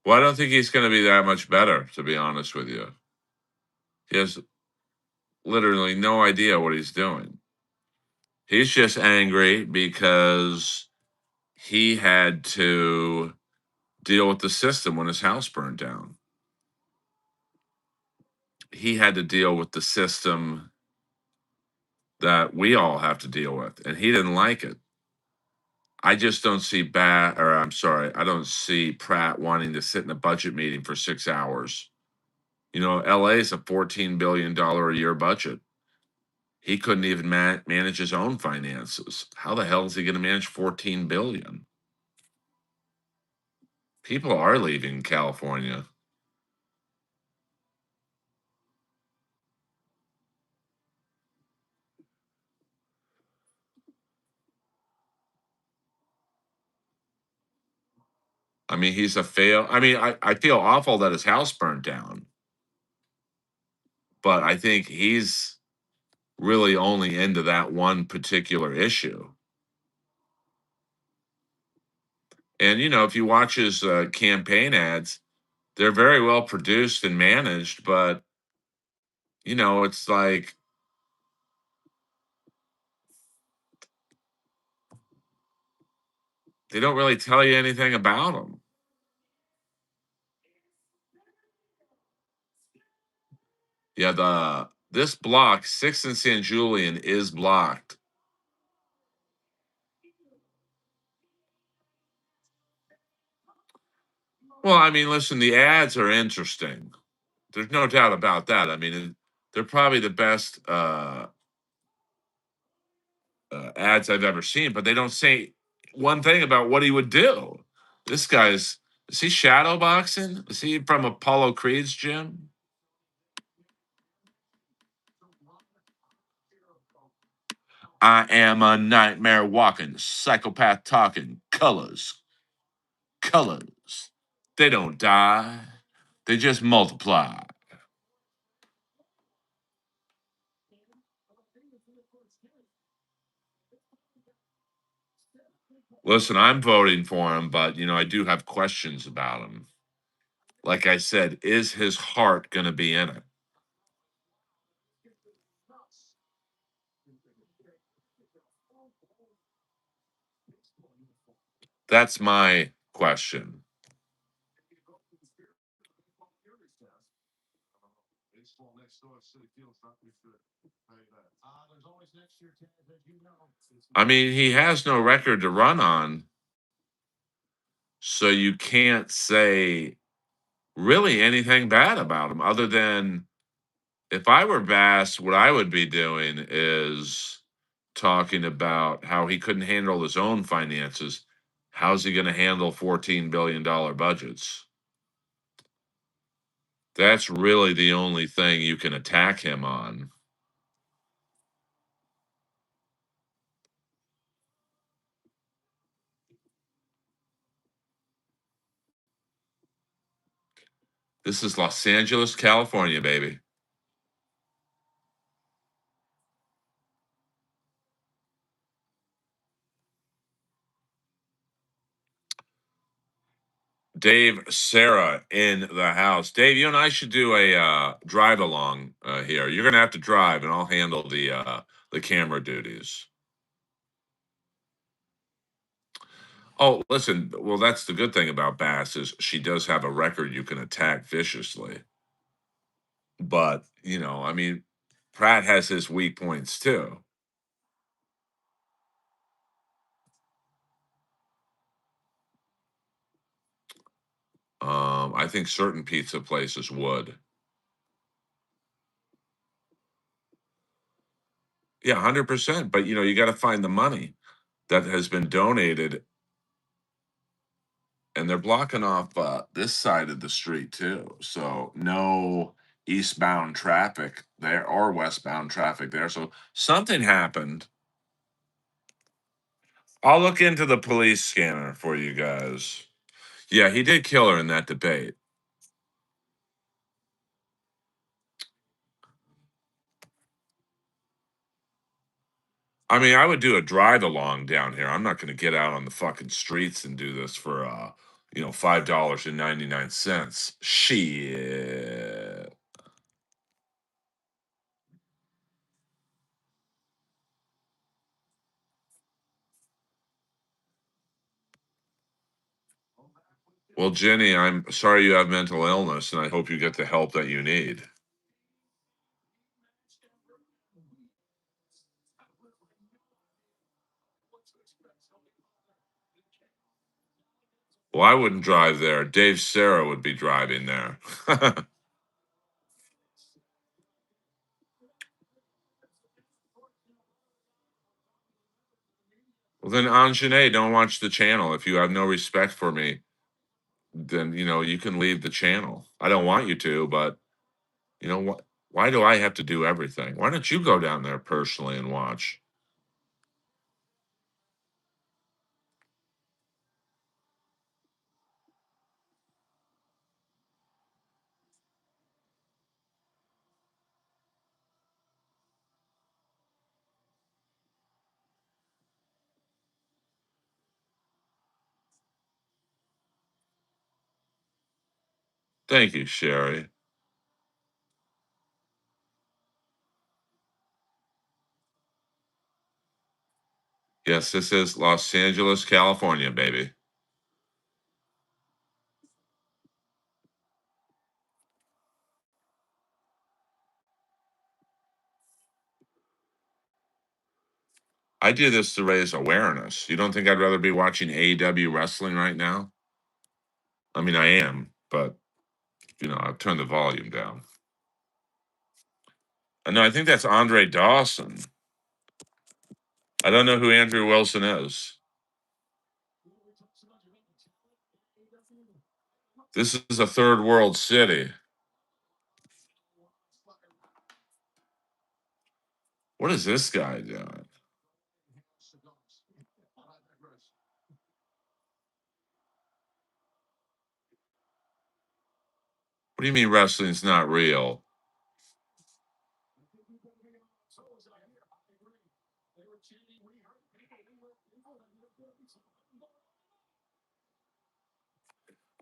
Well, I don't think he's going to be that much better, to be honest with you. He has literally no idea what he's doing. He's just angry because he had to deal with the system when his house burned down. He had to deal with the system that we all have to deal with, and he didn't like it. I just don't see I don't see Pratt wanting to sit in a budget meeting for 6 hours. You know, LA is a $14 billion a year budget. He couldn't even manage his own finances. How the hell is he going to manage 14 billion? People are leaving California. I mean, he's a fail. I mean, I feel awful that his house burned down, but I think he's really only into that one particular issue. And, you know, if you watch his campaign ads, they're very well produced and managed, but, you know, it's like they don't really tell you anything about him. Yeah, this block, 6th and San Julian, is blocked. Well, I mean, listen, the ads are interesting. There's no doubt about that. I mean, they're probably the best ads I've ever seen, but they don't say one thing about what he would do. This guy's is he shadow boxing? Is he from Apollo Creed's gym? I am a nightmare walking, psychopath talking, colors, colors. They don't die, they just multiply. Listen, I'm voting for him, but you know, I do have questions about him. Like I said, is his heart going to be in it? That's my question. I mean, he has no record to run on, so you can't say really anything bad about him other than if I were Bass, what I would be doing is talking about how he couldn't handle his own finances, How's he going to handle $14 billion budgets? That's really the only thing you can attack him on. This is Los Angeles, California, baby. Dave, Sarah in the house. Dave, you and I should do a drive along here. You're gonna have to drive, and I'll handle the camera duties. Oh, listen. Well, that's the good thing about Bass is she does have a record you can attack viciously. But I mean, Pratt has his weak points too. I think certain pizza places would. Yeah, 100%. But you got to find the money that has been donated, and they're blocking off this side of the street too. So no eastbound traffic there or westbound traffic there. So something happened. I'll look into the police scanner for you guys. Yeah, he did kill her in that debate. I mean, I would do a drive along down here. I'm not going to get out on the fucking streets and do this for $5.99. Shit. Well, Jenny, I'm sorry you have mental illness, and I hope you get the help that you need. Well, I wouldn't drive there. Dave Sarah would be driving there. Well, then Anjane, don't watch the channel. If you have no respect for me, then you can leave the channel. I don't want you to, but what? Why do I have to do everything? Why don't you go down there personally and watch? Thank you, Sherry. Yes, this is Los Angeles, California, baby. I do this to raise awareness. You don't think I'd rather be watching AEW wrestling right now? I mean, I am, but I've turned the volume down. No, I think that's Andre Dawson. I don't know who Andrew Wilson is. This is a third world city. What is this guy doing? What do you mean wrestling's not real?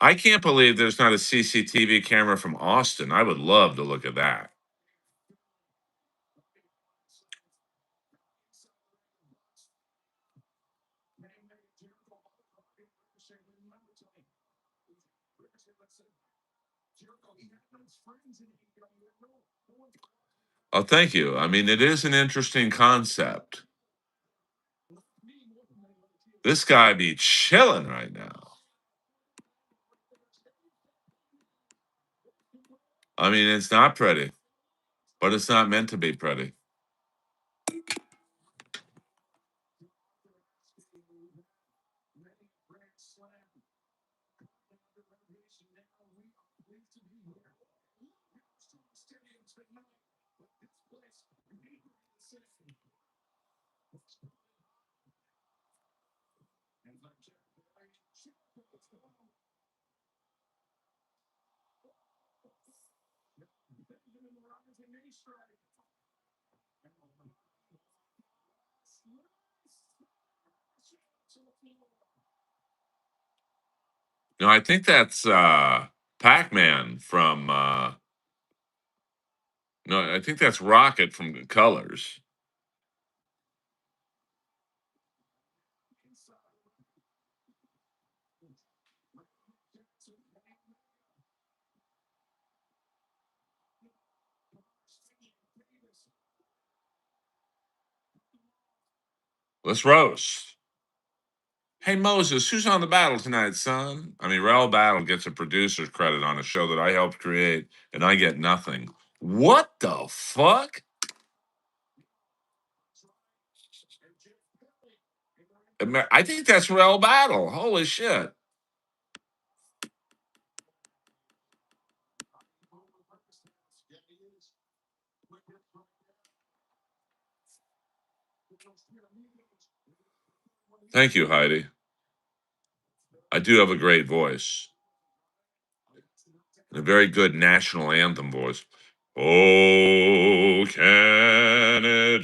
I can't believe there's not a CCTV camera from Austin. I would love to look at that. Oh, thank you. I mean, it is an interesting concept. This guy be chilling right now. I mean, it's not pretty, but it's not meant to be pretty. No, I think that's Pac-Man from no, I think that's Rocket from the Colors. Let's roast. Hey Moses, who's on the battle tonight, son? I mean, Raul Battle gets a producer's credit on a show that I helped create, and I get nothing. What the fuck? I think that's Raul Battle. Holy shit. Thank you, Heidi. I do have a great voice. A very good national anthem voice. Oh, Canada,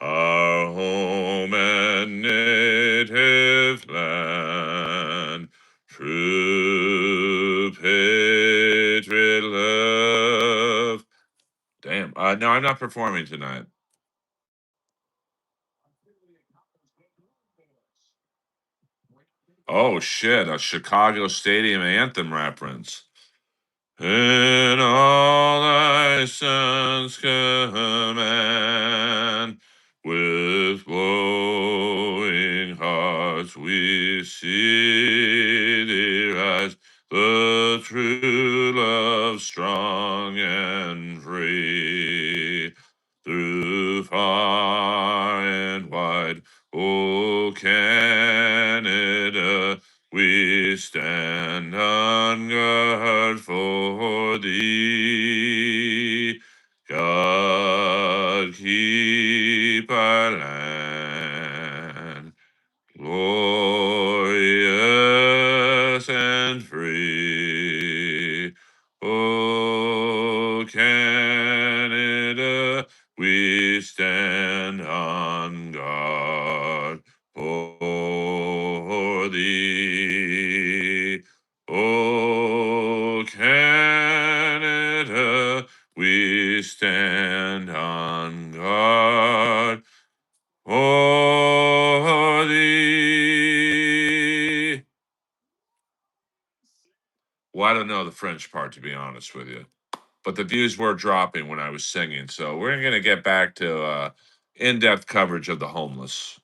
our home and native land, true patriot love. Damn. No, I'm not performing tonight. Oh, shit. A Chicago Stadium anthem reference. In all thy sons command, with glowing hearts we see thee rise, the true love strong and free. Through far and wide, O Canada, we stand on guard for thee. God keep our land glorious and free. O Canada, we stand on guard for thee. O Canada, we stand on guard for thee. Well, I don't know the French part, to be honest with you, but the views were dropping when I was singing. So we're going to get back to in-depth coverage of the homeless.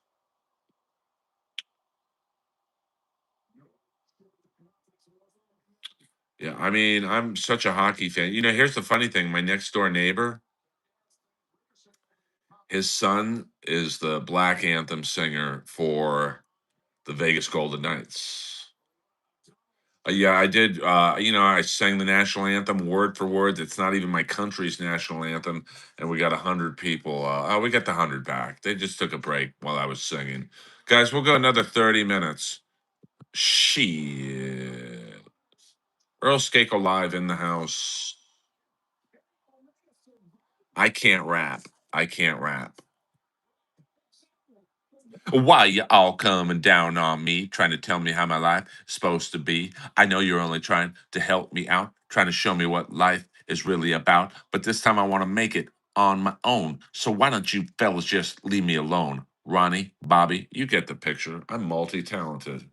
Yeah, I mean, I'm such a hockey fan. You know, here's the funny thing: my next door neighbor, his son is the Black Anthem singer for the Vegas Golden Knights. Yeah, I did. You know, I sang the national anthem word for word. It's not even my country's national anthem, and we got 100 people. We got the 100 back. They just took a break while I was singing. Guys, we'll go another 30 minutes. Shit. Earl Skakel live in the house. I can't rap. I can't rap. Why you all coming down on me, trying to tell me how my life is supposed to be? I know you're only trying to help me out, trying to show me what life is really about. But this time I want to make it on my own. So why don't you fellas just leave me alone? Ronnie, Bobby, you get the picture. I'm multi-talented.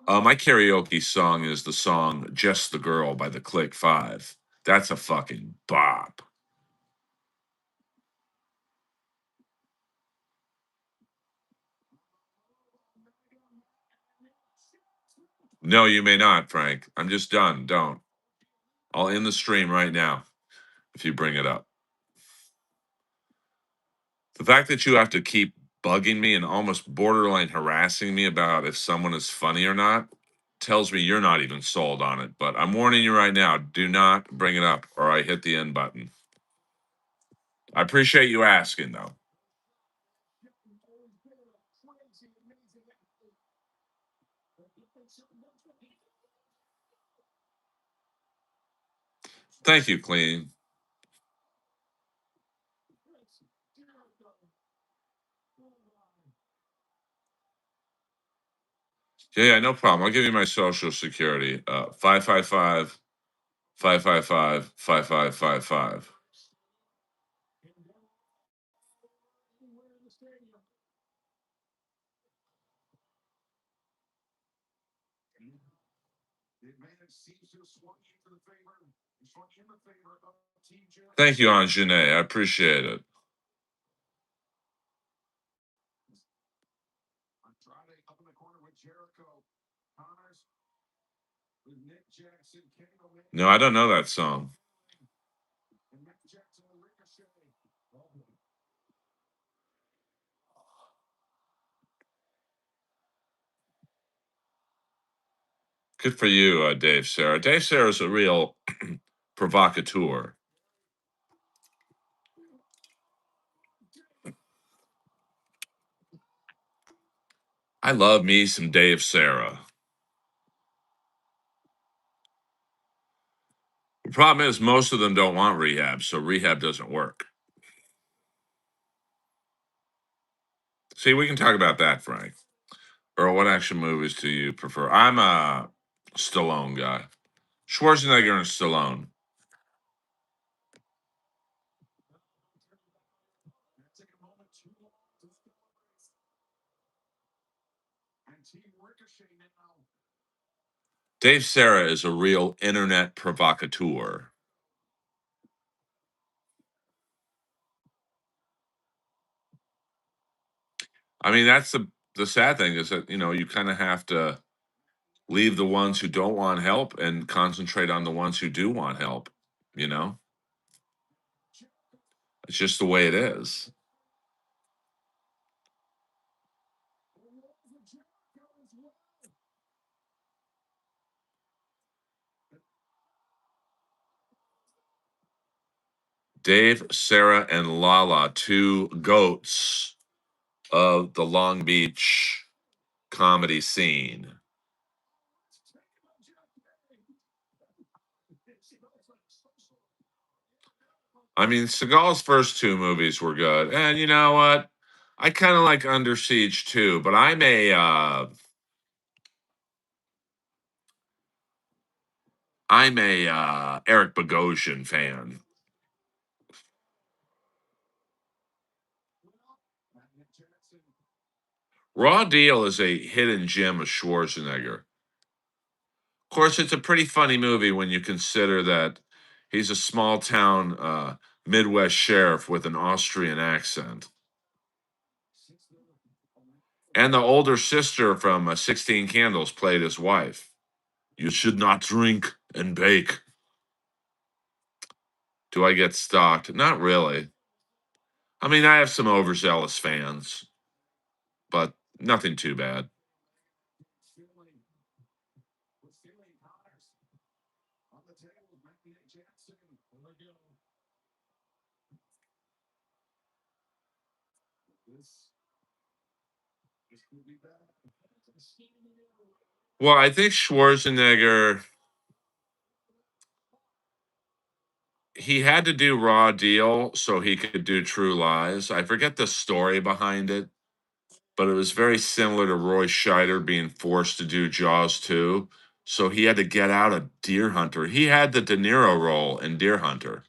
My karaoke song is the song Just the Girl by the Click Five. That's a fucking bop. No, you may not, Frank. I'm just done. Don't. I'll end the stream right now if you bring it up. The fact that you have to keep bugging me and almost borderline harassing me about if someone is funny or not tells me you're not even sold on it. But I'm warning you right now, do not bring it up or I hit the end button. I appreciate you asking, though. Thank you, Clean. Yeah, no problem. I'll give you my social security. 555 555 5555. Thank you, Anjane. I appreciate it. No, I don't know that song. Good for you, Dave Sarah. Dave Sarah's a real provocateur. I love me some Dave Sarah. The problem is most of them don't want rehab, so rehab doesn't work. See, we can talk about that, Frank. Or what action movies do you prefer? I'm a Stallone guy. Schwarzenegger and Stallone. Dave Sarah is a real internet provocateur. I mean, that's the sad thing is that you kind of have to leave the ones who don't want help and concentrate on the ones who do want help. You know, it's just the way it is. Dave, Sarah, and Lala, two goats of the Long Beach comedy scene. I mean, Seagal's first two movies were good, and you know what? I kind of like Under Siege too, but I'm a Eric Bogosian fan. Raw Deal is a hidden gem of Schwarzenegger. Of course, it's a pretty funny movie when you consider that he's a small town Midwest sheriff with an Austrian accent. And the older sister from 16 Candles played his wife. You should not drink and bake. Do I get stalked? Not really. I mean, I have some overzealous fans, but nothing too bad. Well, I think Schwarzenegger, he had to do Raw Deal so he could do True Lies. I forget the story behind it, but it was very similar to Roy Scheider being forced to do Jaws 2. So he had to get out of Deer Hunter. He had the De Niro role in Deer Hunter.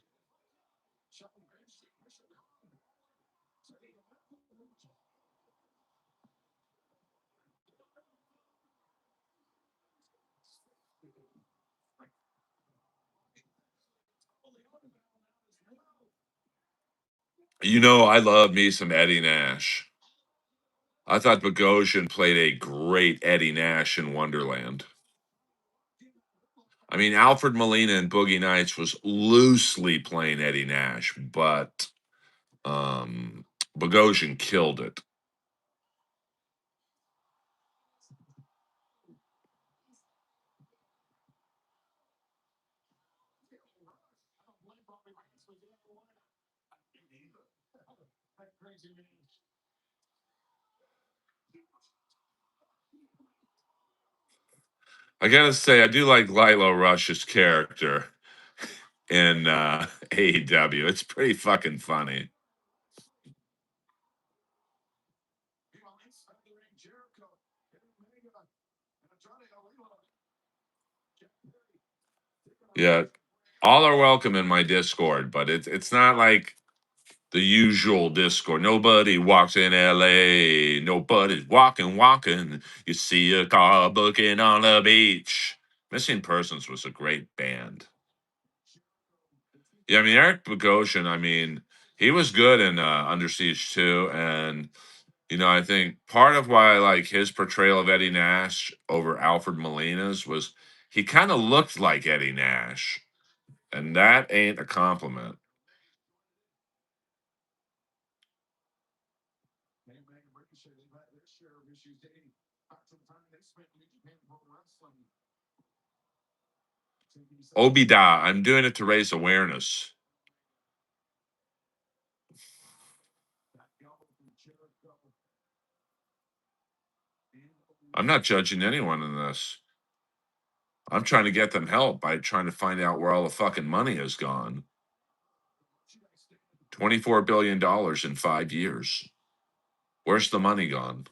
I love me some Eddie Nash. I thought Bogosian played a great Eddie Nash in Wonderland. I mean, Alfred Molina in Boogie Nights was loosely playing Eddie Nash, but Bogosian killed it. I gotta say, I do like Lilo Rush's character in AEW. It's pretty fucking funny. Yeah, all are welcome in my Discord, but it's not like the usual Discord. Nobody walks in LA. Nobody's walking. You see a car booking on the beach. Missing Persons was a great band. Yeah, I mean Eric Bogosian. I mean, he was good in Under Siege too, and I think part of why I like his portrayal of Eddie Nash over Alfred Molina's was he kind of looked like Eddie Nash, and that ain't a compliment. Obida, I'm doing it to raise awareness. I'm not judging anyone in this. I'm trying to get them help by trying to find out where all the fucking money has gone. $24 billion in 5 years. Where's the money gone?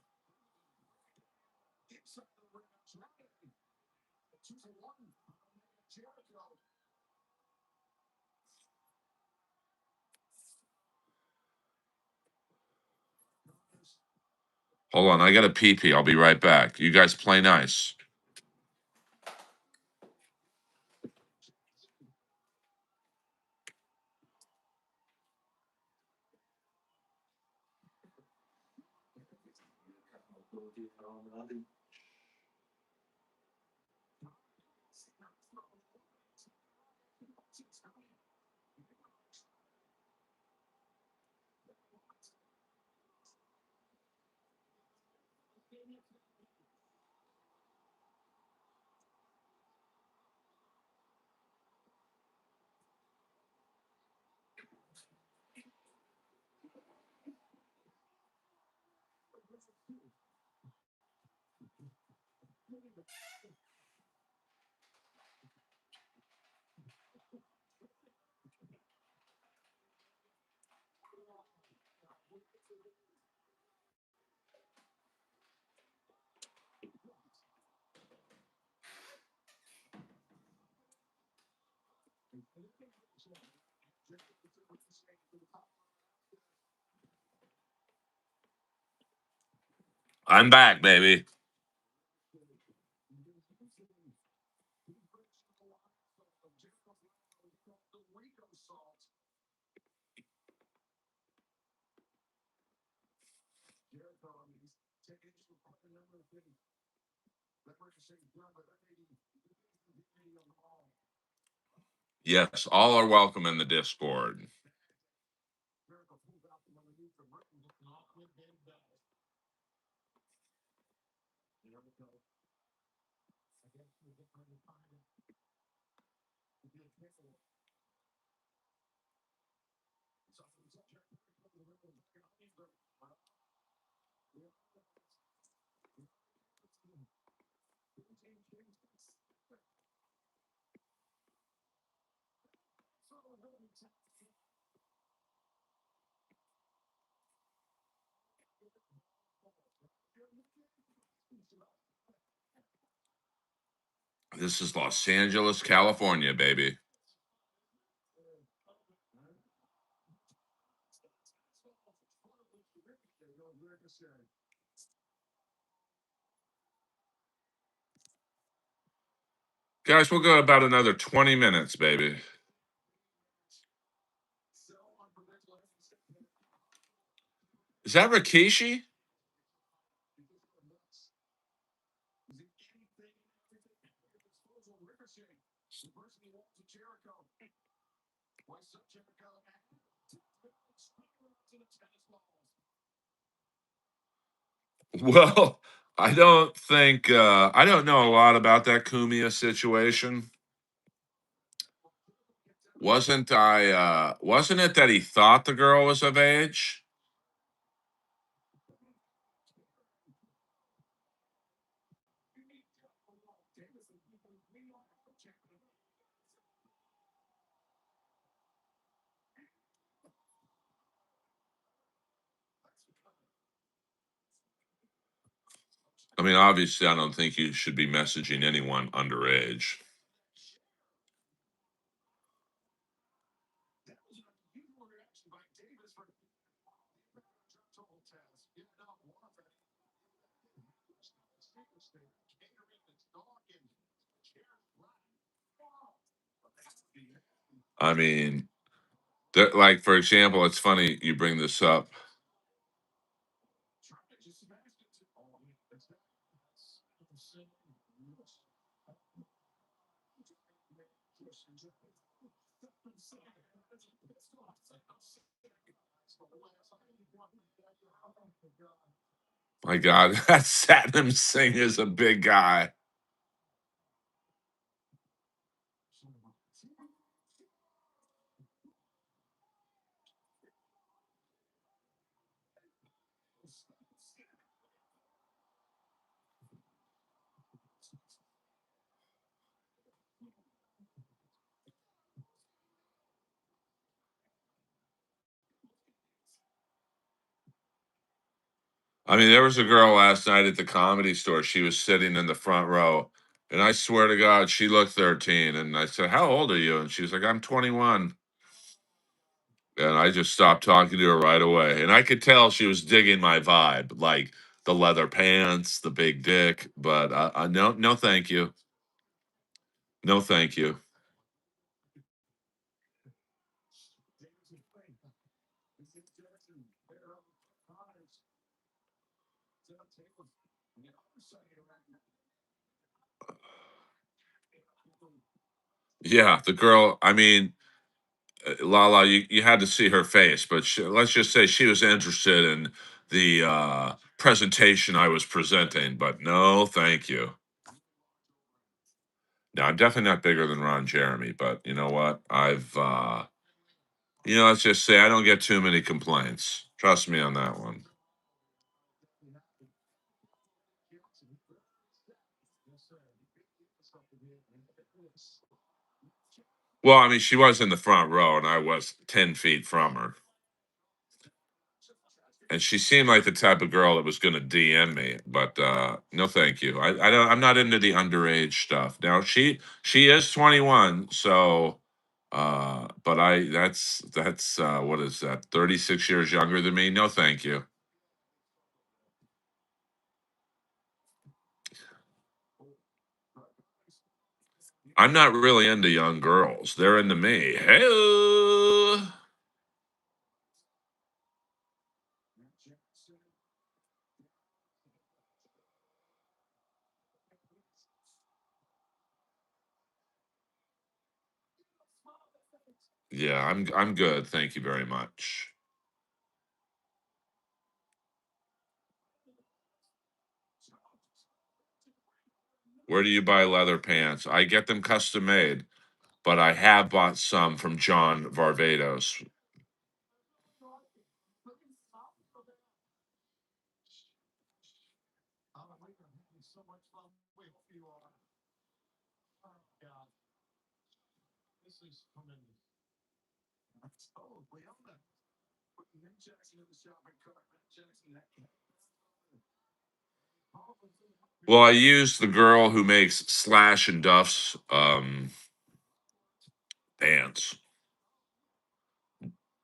Hold on, I got a pee pee. I'll be right back. You guys play nice. I'm back, baby. Yes, all are welcome in the Discord. This is Los Angeles, California, baby. Guys, we'll go about another 20 minutes, baby. Is that Rikishi? Well, I don't think I don't know a lot about that Cumia situation. Wasn't it that he thought the girl was of age? I mean, obviously, I don't think you should be messaging anyone underage. I mean, like for example, it's funny you bring this up. My God, that Satnam Singh is a big guy. I mean, there was a girl last night at the Comedy Store. She was sitting in the front row, and I swear to God, she looked 13. And I said, "How old are you?" And she was like, "I'm 21." And I just stopped talking to her right away. And I could tell she was digging my vibe, like the leather pants, the big dick. But no, no, thank you. No, thank you. Yeah, the girl. I mean, Lala, you had to see her face, but let's just say she was interested in the presentation I was presenting. But no, thank you. No, I'm definitely not bigger than Ron Jeremy. But you know what? Let's just say I don't get too many complaints. Trust me on that one. Well, I mean, she was in the front row, and I was 10 feet from her, and she seemed like the type of girl that was going to DM me. But no, thank you. I don't. I'm not into the underage stuff. Now she is 21, so but that's what is that? 36 years younger than me. No, thank you. I'm not really into young girls. They're into me. Hey, yeah, I'm good. Thank you very much. Where do you buy leather pants? I get them custom made, but I have bought some from John Varvatos. Well, I use the girl who makes Slash and Duff's pants.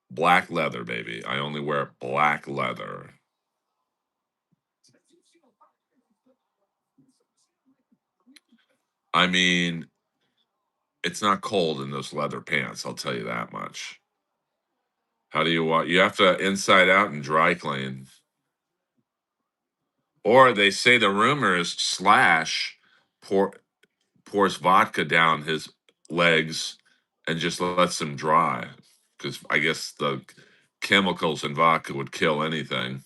Black leather, baby. I only wear black leather. I mean, it's not cold in those leather pants, I'll tell you that much. How do you want you have to inside out and dry clean. Or they say the rumor is Slash pour, pours vodka down his legs and just lets them dry. Because I guess the chemicals in vodka would kill anything.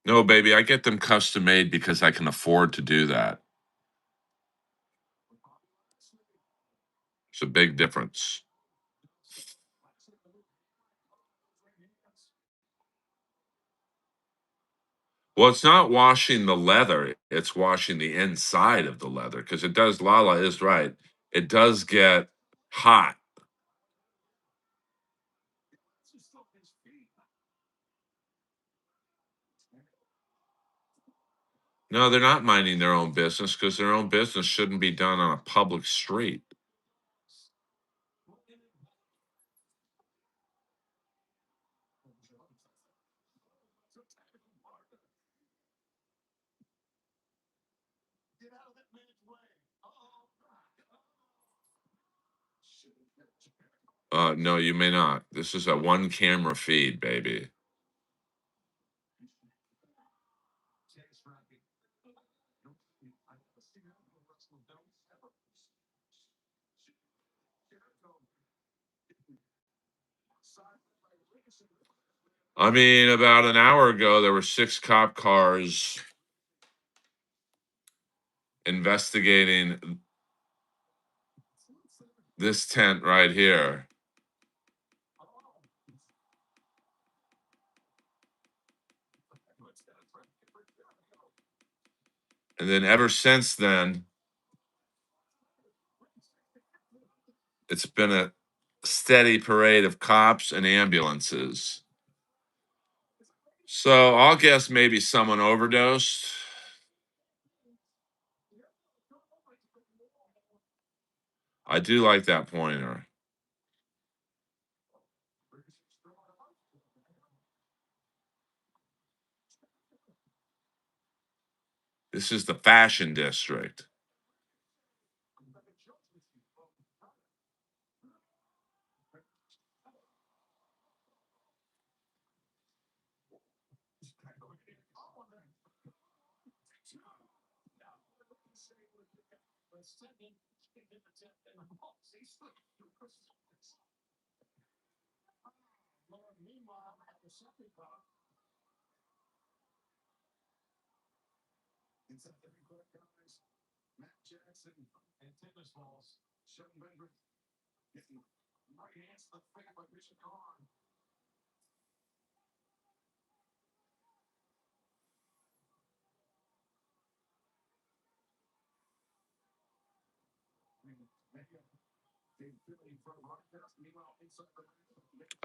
No, baby, I get them custom made because I can afford to do that. It's a big difference. Well, it's not washing the leather, it's washing the inside of the leather because it does. Lala is right. It does get hot. No, they're not minding their own business because their own business shouldn't be done on a public street. No, you may not. This is a one camera feed, baby. I mean, about an hour ago, there were 6 cop cars investigating this tent right here. And then ever since then, it's been a steady parade of cops and ambulances. So I'll guess maybe someone overdosed. I do like that pointer. This is the fashion district.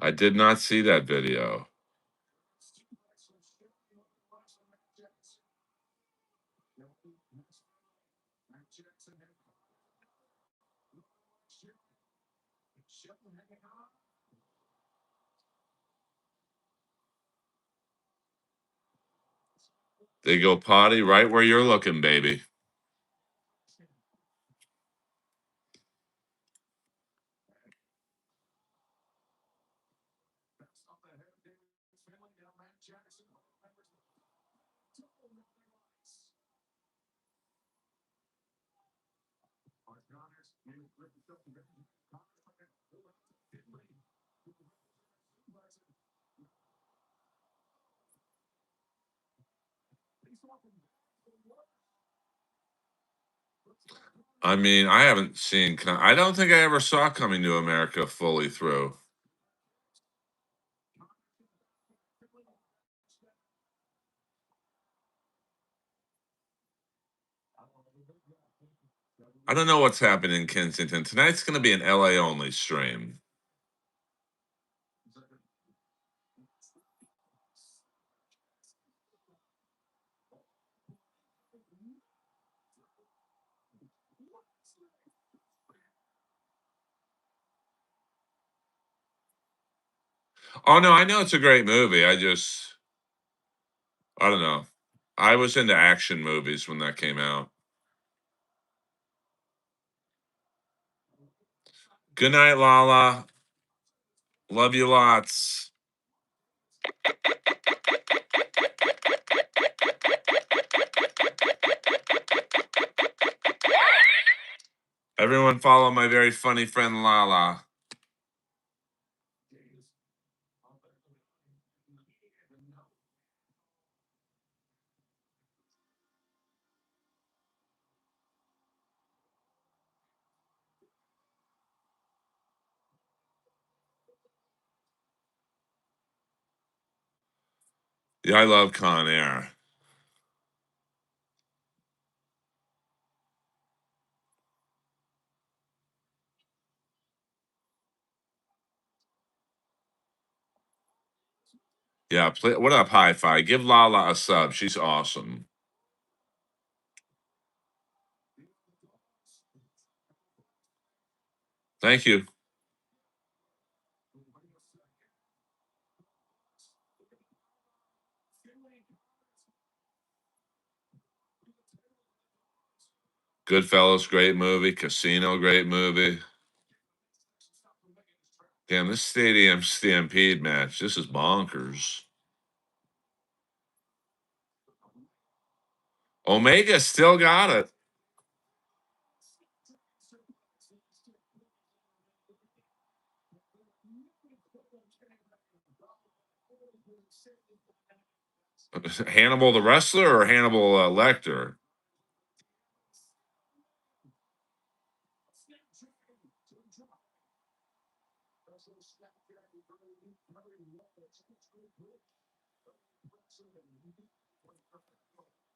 I did not see that video. They go potty right where you're looking, baby. I mean, I haven't seen. I don't think I ever saw Coming to America fully through. I don't know what's happening in Kensington. Tonight's going to be an LA only stream. Oh, no, I know it's a great movie. I don't know. I was into action movies when that came out. Good night, Lala. Love you lots. Everyone follow my very funny friend Lala. Yeah, I love Con Air. Yeah, what up, Hi-Fi? Give Lala a sub. She's awesome. Thank you. Goodfellas, great movie. Casino, great movie. Damn, this Stadium Stampede match. This is bonkers. Omega still got it. Hannibal the wrestler or Hannibal Lecter?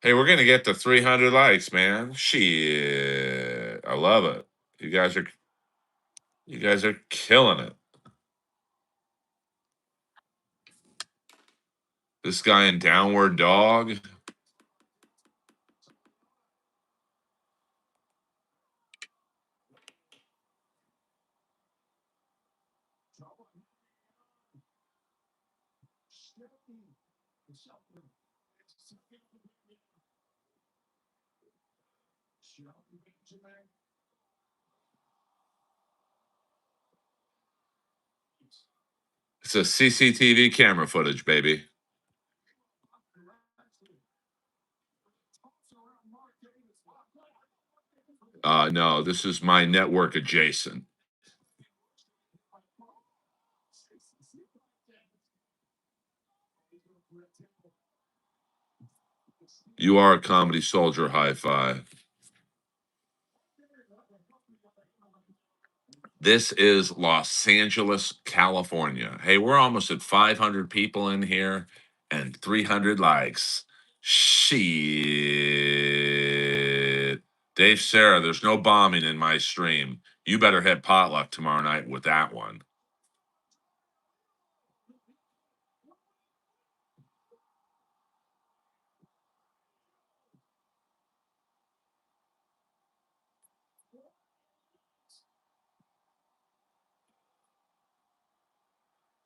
Hey, we're gonna get to 300 likes, man. Shit, I love it. You guys are you guys are killing it. This guy in Downward Dog. It's a CCTV camera footage, baby. No, this is my network adjacent. You are a comedy soldier, Hi-Fi. This is Los Angeles, California. Hey, we're almost at 500 people in here and 300 likes. Shit. Dave Sarah, there's no bombing in my stream. You better hit potluck tomorrow night with that one.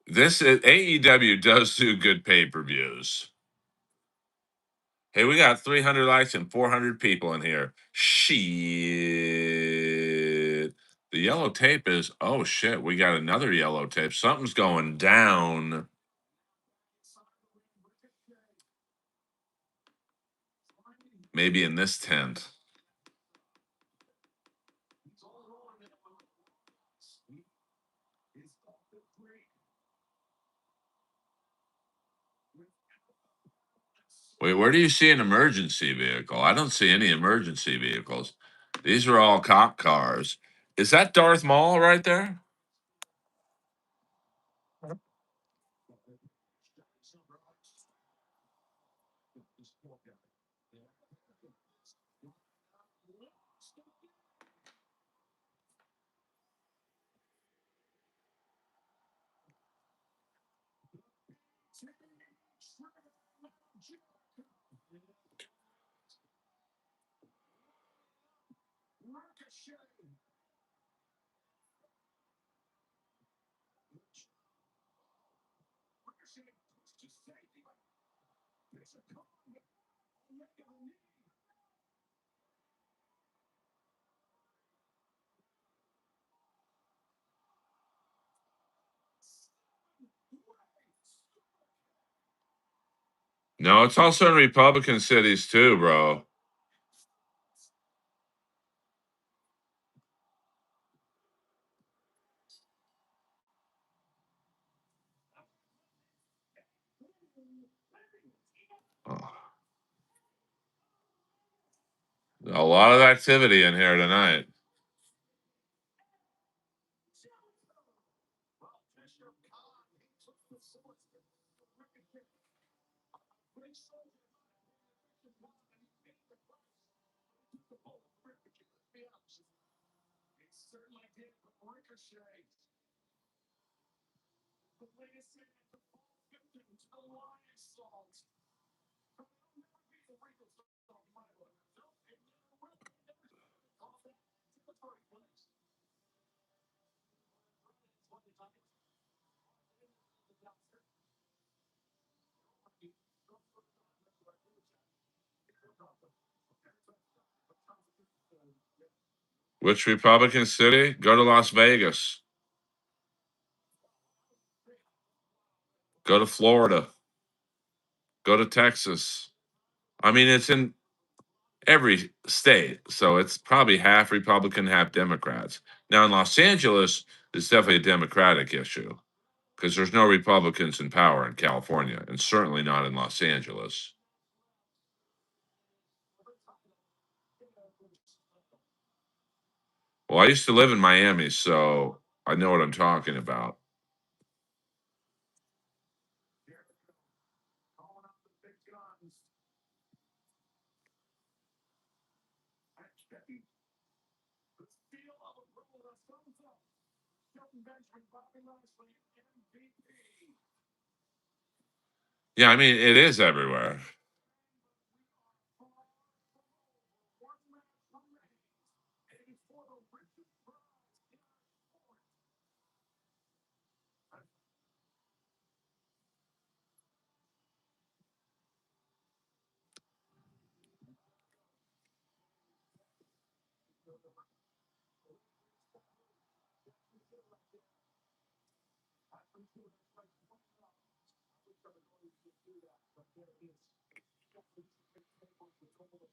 This AEW does do good pay-per-views. Hey, we got 300 likes and 400 people in here. Shit. The yellow tape is, oh shit, we got another yellow tape. Something's going down. Maybe in this tent. Wait, where do you see an emergency vehicle? I don't see any emergency vehicles. These are all cop cars. Is that Darth Maul right there? No, it's also in Republican cities too, bro. Oh, a lot of activity in here tonight. Which Republican city? Go to Las Vegas. Go to Florida. Go to Texas. I mean, it's in every state, so it's probably half Republican, half Democrats. Now in Los Angeles, it's definitely a Democratic issue because there's no Republicans in power in California, and certainly not in Los Angeles. Well, I used to live in Miami, so I know what I'm talking about. Yeah, I mean, it is everywhere.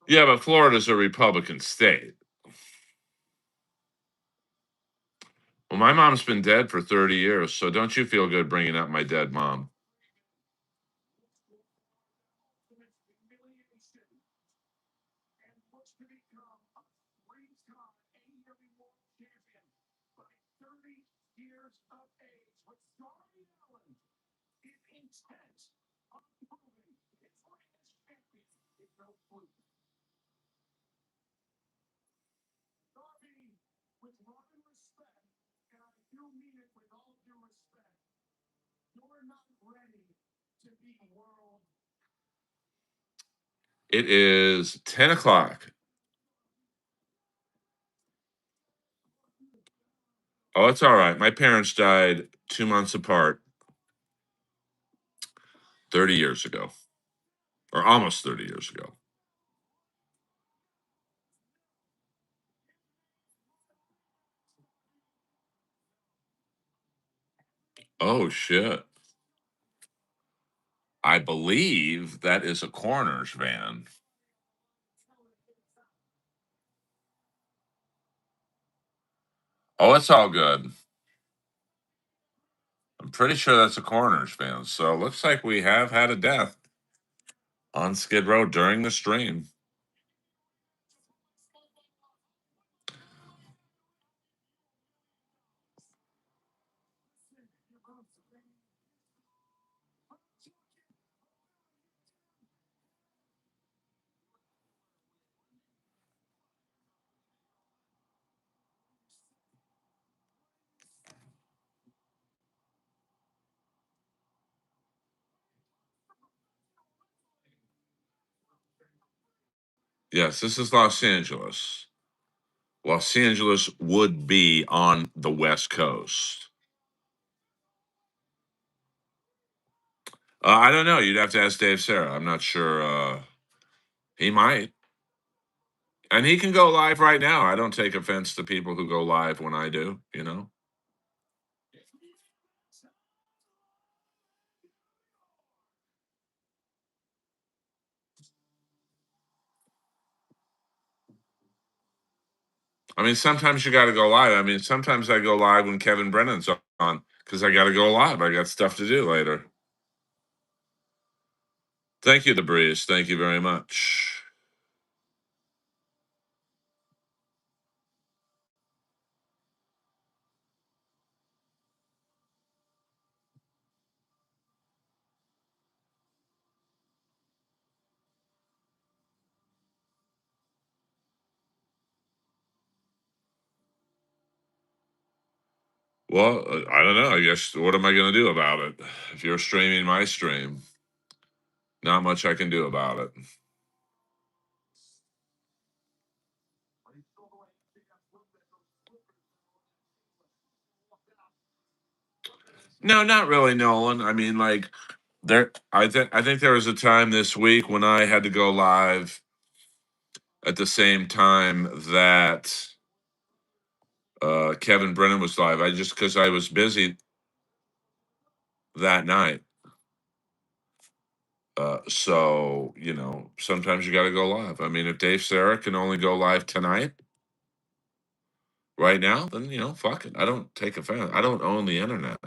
Yeah, but Florida's a Republican state. Well, my mom's been dead for 30 years, so don't you feel good bringing up my dead mom? It is 10 o'clock. Oh, it's all right. My parents died 2 months apart 30 years ago, or almost 30 years ago. Oh, shit. I believe that is a coroner's van. Oh, it's all good. I'm pretty sure that's a coroner's van. So it looks like we have had a death on Skid Row during the stream. Yes, this is Los Angeles. Los Angeles would be on the West Coast. I don't know. You'd have to ask Dave Sarah. I'm not sure. He might. And he can go live right now. I don't take offense to people who go live when I do, you know? I mean, sometimes you got to go live. I mean, sometimes I go live when Kevin Brennan's on because I got to go live. I got stuff to do later. Thank you, DeBreeze. Thank you very much. Well, I don't know. I guess what am I going to do about it? If you're streaming my stream, not much I can do about it. No, not really, Nolan. I mean, like I think there was a time this week when I had to go live at the same time that Kevin Brennan was live. I just because I was busy that night. So sometimes you got to go live. I mean, if Dave Sarah can only go live tonight, right now, then fuck it. I don't take offense. I don't own the internet.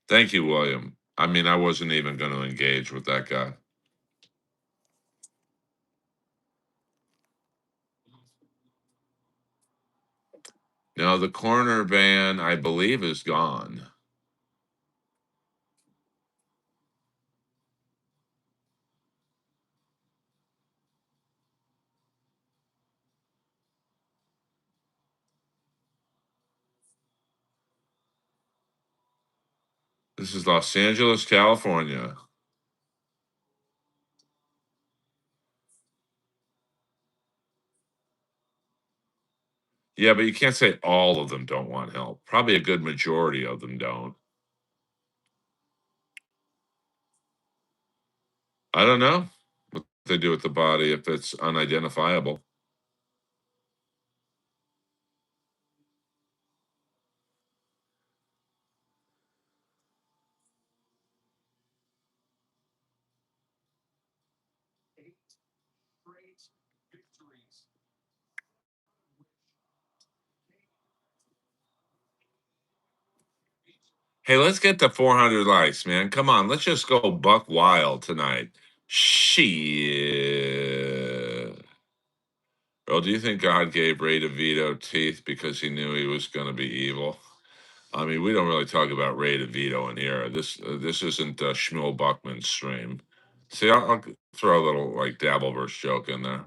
Thank you, William. I mean, I wasn't even going to engage with that guy. Now, the corner ban, I believe, is gone. This is Los Angeles, California. Yeah, but you can't say all of them don't want help. Probably a good majority of them don't. I don't know what they do with the body if it's unidentifiable. Hey, let's get to 400 likes, man. Come on, let's just go buck wild tonight. Shit. Earl, do you think God gave Ray DeVito teeth because he knew he was going to be evil? I mean, we don't really talk about Ray DeVito in here. This isn't Shmuel Buckman's stream. See, I'll throw a little like Dabbleverse joke in there.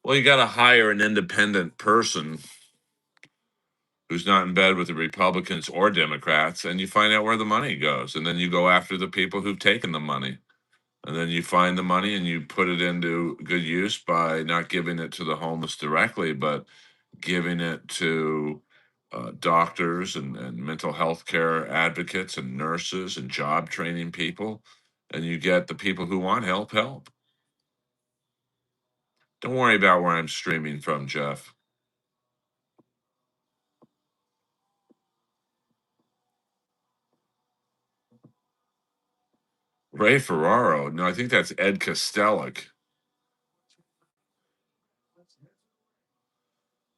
Well, you got to hire an independent person who's not in bed with the Republicans or Democrats, and you find out where the money goes, and then you go after the people who've taken the money. And then you find the money and you put it into good use by not giving it to the homeless directly, but giving it to doctors and mental health care advocates and nurses and job training people. And you get the people who want help, help. Don't worry about where I'm streaming from, Jeff. Ray Ferraro. No, I think that's Ed Kostelik.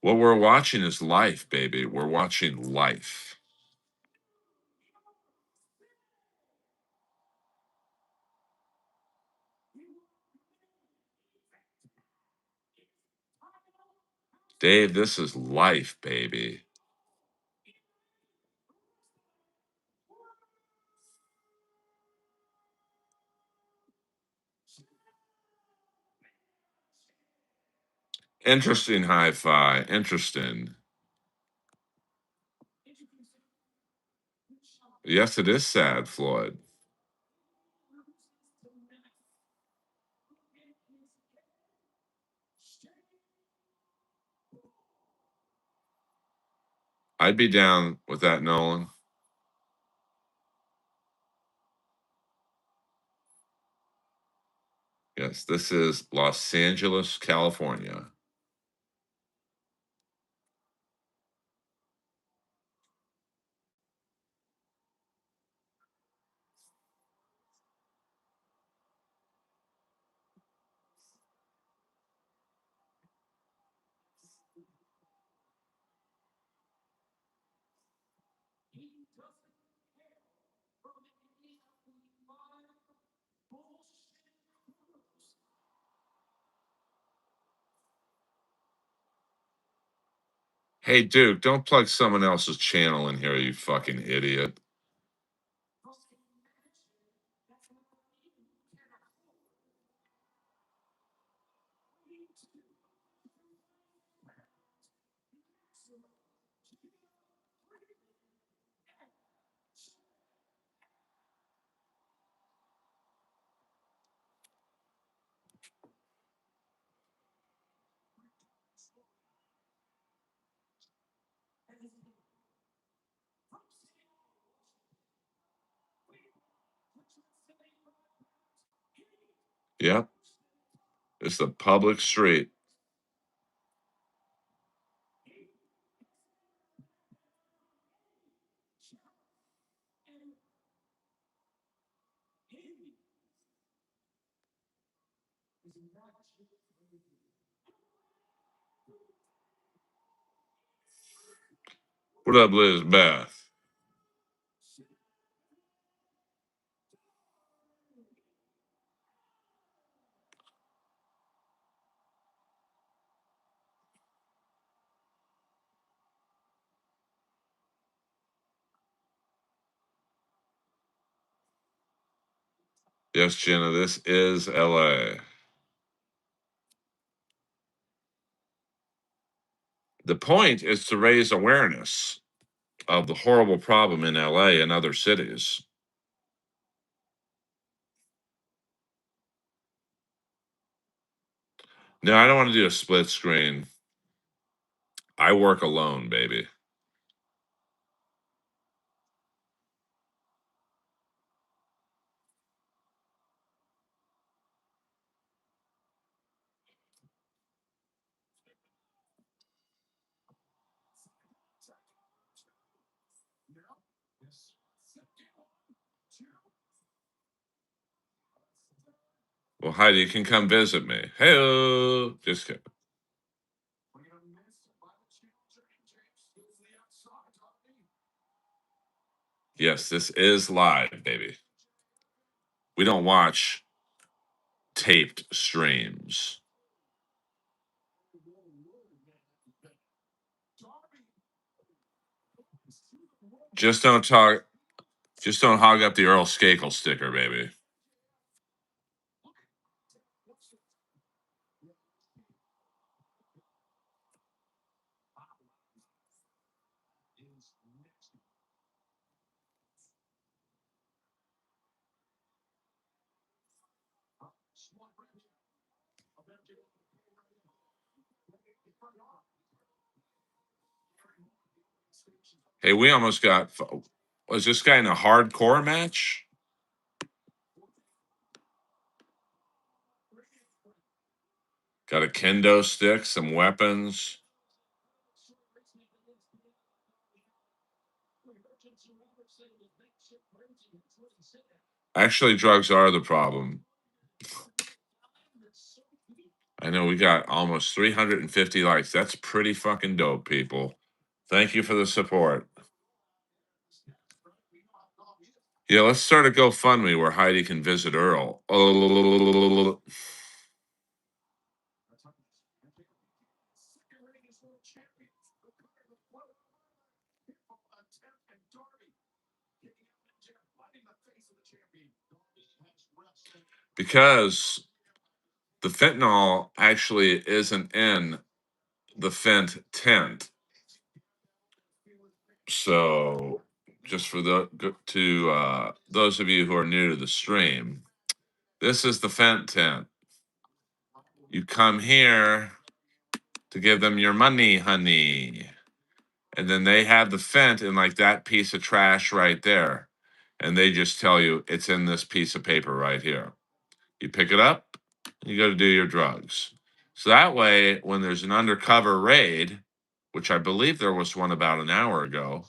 What we're watching is life, baby. We're watching life. Dave, this is life, baby. Interesting hi-fi. Interesting. Yes, it is sad, Floyd. I'd be down with that, Nolan. Yes, this is Los Angeles, California. Hey, Duke, don't plug someone else's channel in here, you fucking idiot. Yep. It's the public street. What up, Liz Beth? Yes, Jenna, this is LA. The point is to raise awareness of the horrible problem in LA and other cities. No, I don't want to do a split screen. I work alone, baby. Well, Heidi, you can come visit me. Hey, just kidding. Yes, this is live, baby. We don't watch taped streams. Just don't talk. Just don't hog up the Earl Skakel sticker, baby. Hey, we almost got. Was this guy in a hardcore match? Got a kendo stick, some weapons. Actually, drugs are the problem. I know we got almost 350 likes. That's pretty fucking dope, people. Thank you for the support. Yeah, let's start a GoFundMe where Heidi can visit Earl. Because the fentanyl actually isn't in the fent tent. So, just for those of you who are new to the stream, this is the fent tent. You come here to give them your money, honey. And then they have the fent in like that piece of trash right there. And they just tell you it's in this piece of paper right here. You pick it up, you go to do your drugs. So that way, when there's an undercover raid, which I believe there was one about an hour ago,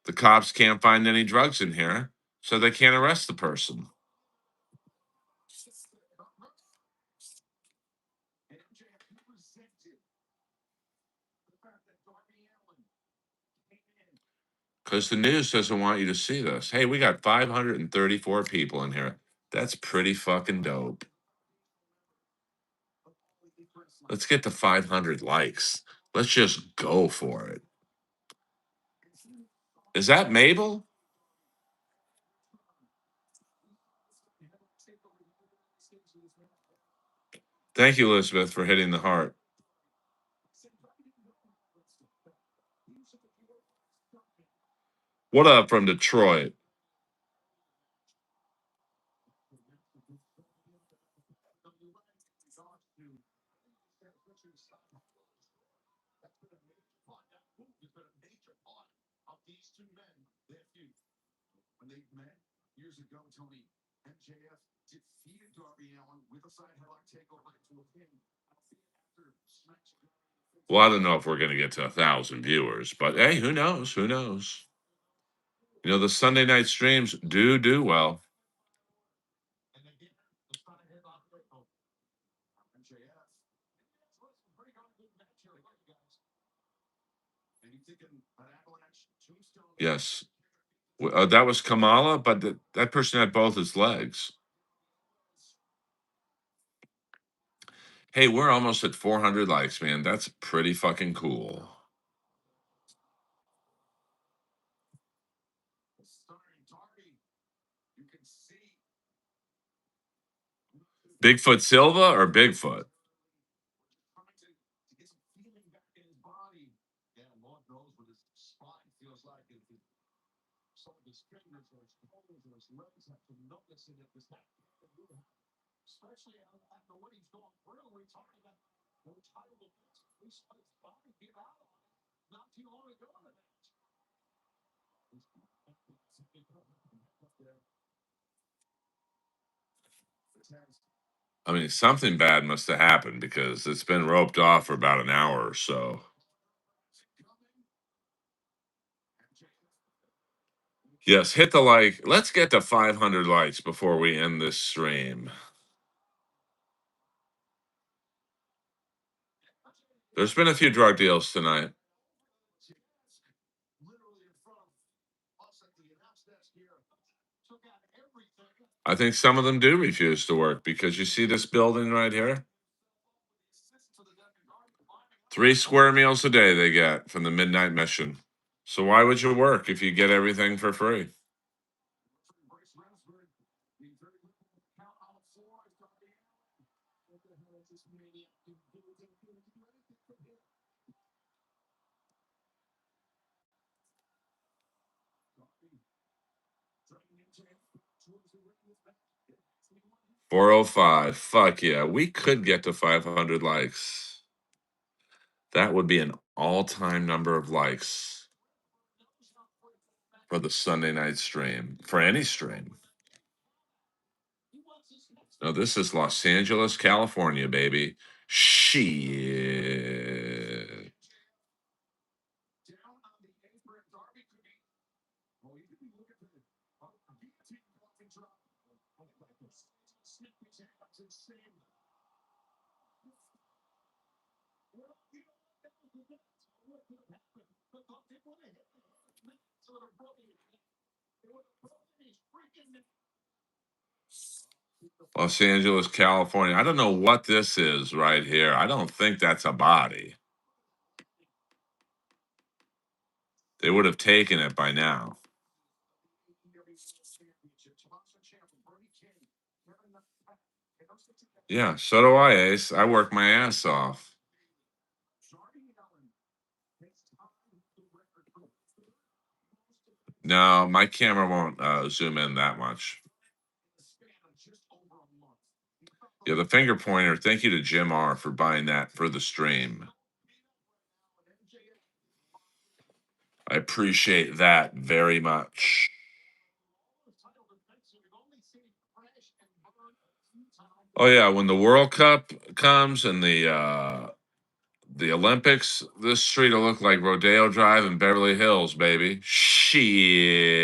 the cops can't find any drugs in here, so they can't arrest the person. Because the news doesn't want you to see this. Hey, we got 534 people in here. That's pretty fucking dope. Let's get to 500 likes. Let's just go for it. Is that Mabel? Thank you, Elizabeth, for hitting the heart. What up from Detroit? Well, I don't know if we're going to get to 1,000 viewers, but hey, who knows? Who knows? You know, the Sunday night streams do well. Yes. That was Kamala, but that person had both his legs. Hey, we're almost at 400 likes, man. That's pretty fucking cool. Bigfoot Silva or Bigfoot? I mean, something bad must have happened because it's been roped off for about an hour or so. Yes, hit the like. Let's get to 500 likes before we end this stream. There's been a few drug deals tonight. I think some of them do refuse to work because you see this building right here? 3 square meals a day they get from the midnight mission. So why would you work if you get everything for free? $405. Fuck yeah. We could get to 500 likes. That would be an all-time number of likes for the Sunday night stream, for any stream. No, this is Los Angeles, California, baby. Shit. Los Angeles, California. I don't know what this is right here. I don't think that's a body. They would have taken it by now. Yeah, so do I, Ace. I work my ass off. No, my camera won't zoom in that much. Yeah, the finger pointer. Thank you to Jim R for buying that for the stream. I appreciate that very much. Oh yeah, when the World Cup comes and the Olympics, this street will look like Rodeo Drive in Beverly Hills, baby. Shit.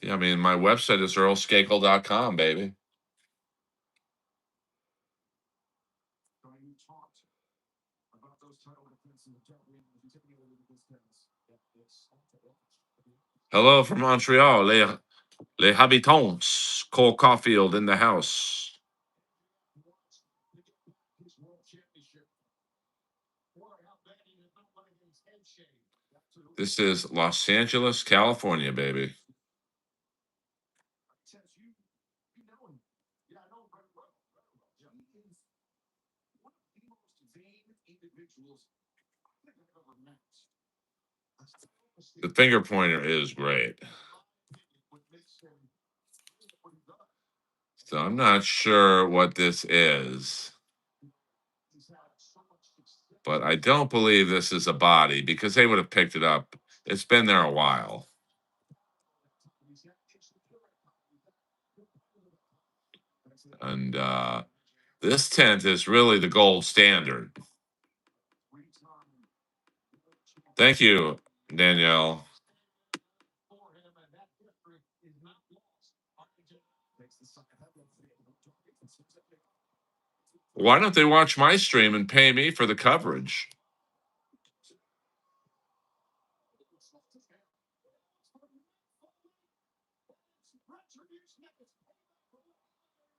Yeah, I mean, my website is earlskakel.com, baby. Hello from Montreal, les habitants. Cole Caulfield in the house. This is Los Angeles, California, baby. The finger pointer is great. So I'm not sure what this is, but I don't believe this is a body because they would have picked it up. It's been there a while. And this tent is really the gold standard. Thank you, Danielle. Why don't they watch my stream and pay me for the coverage?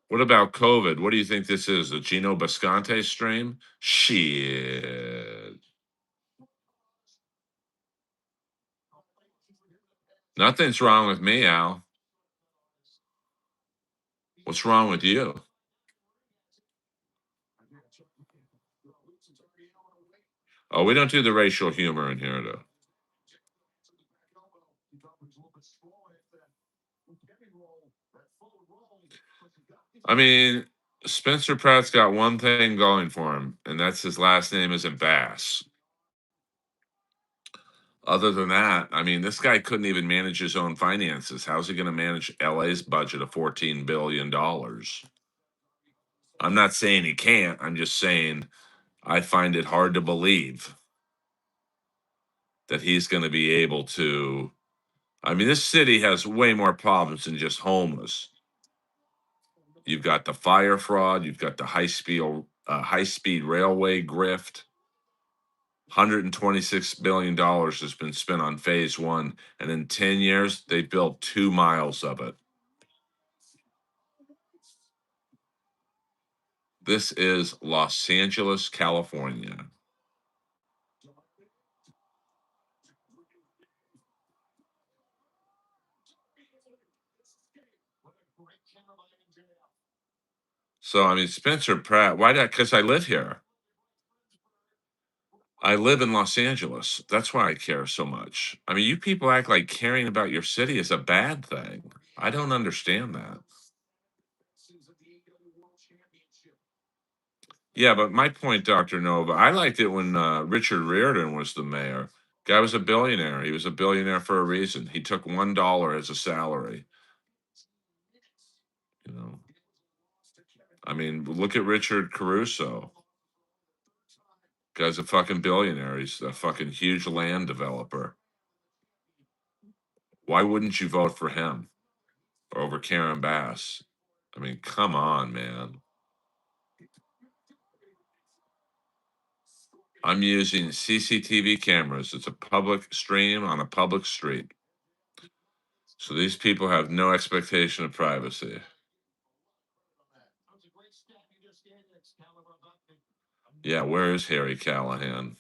What about COVID? What do you think this is? A Gino Bisconte stream? Shit. Nothing's wrong with me, Al. What's wrong with you? Oh, we don't do the racial humor in here, though. I mean, Spencer Pratt's got one thing going for him, and that's his last name isn't Bass. Other than that, I mean, this guy couldn't even manage his own finances. How's he going to manage LA's budget of $14 billion? I'm not saying he can't. I'm just saying I find it hard to believe that he's going to be able to. I mean, this city has way more problems than just homeless. You've got the fire fraud. You've got the high speed railway grift. $126 billion has been spent on phase one, and in 10 years, they built 2 miles of it. This is Los Angeles, California. So, I mean, Spencer Pratt, why that? Because I live here. I live in Los Angeles. That's why I care so much. I mean, you people act like caring about your city is a bad thing. I don't understand that. Yeah, but my point, Dr. Nova, I liked it when Richard Riordan was the mayor. Guy was a billionaire. He was a billionaire for a reason. He took $1 as a salary. You know, I mean, look at Richard Caruso. Guy's a fucking billionaire. He's a fucking huge land developer. Why wouldn't you vote for him over Karen Bass? I mean, come on, man. I'm using CCTV cameras. It's a public stream on a public street. So these people have no expectation of privacy. Yeah, where is Harry Callahan?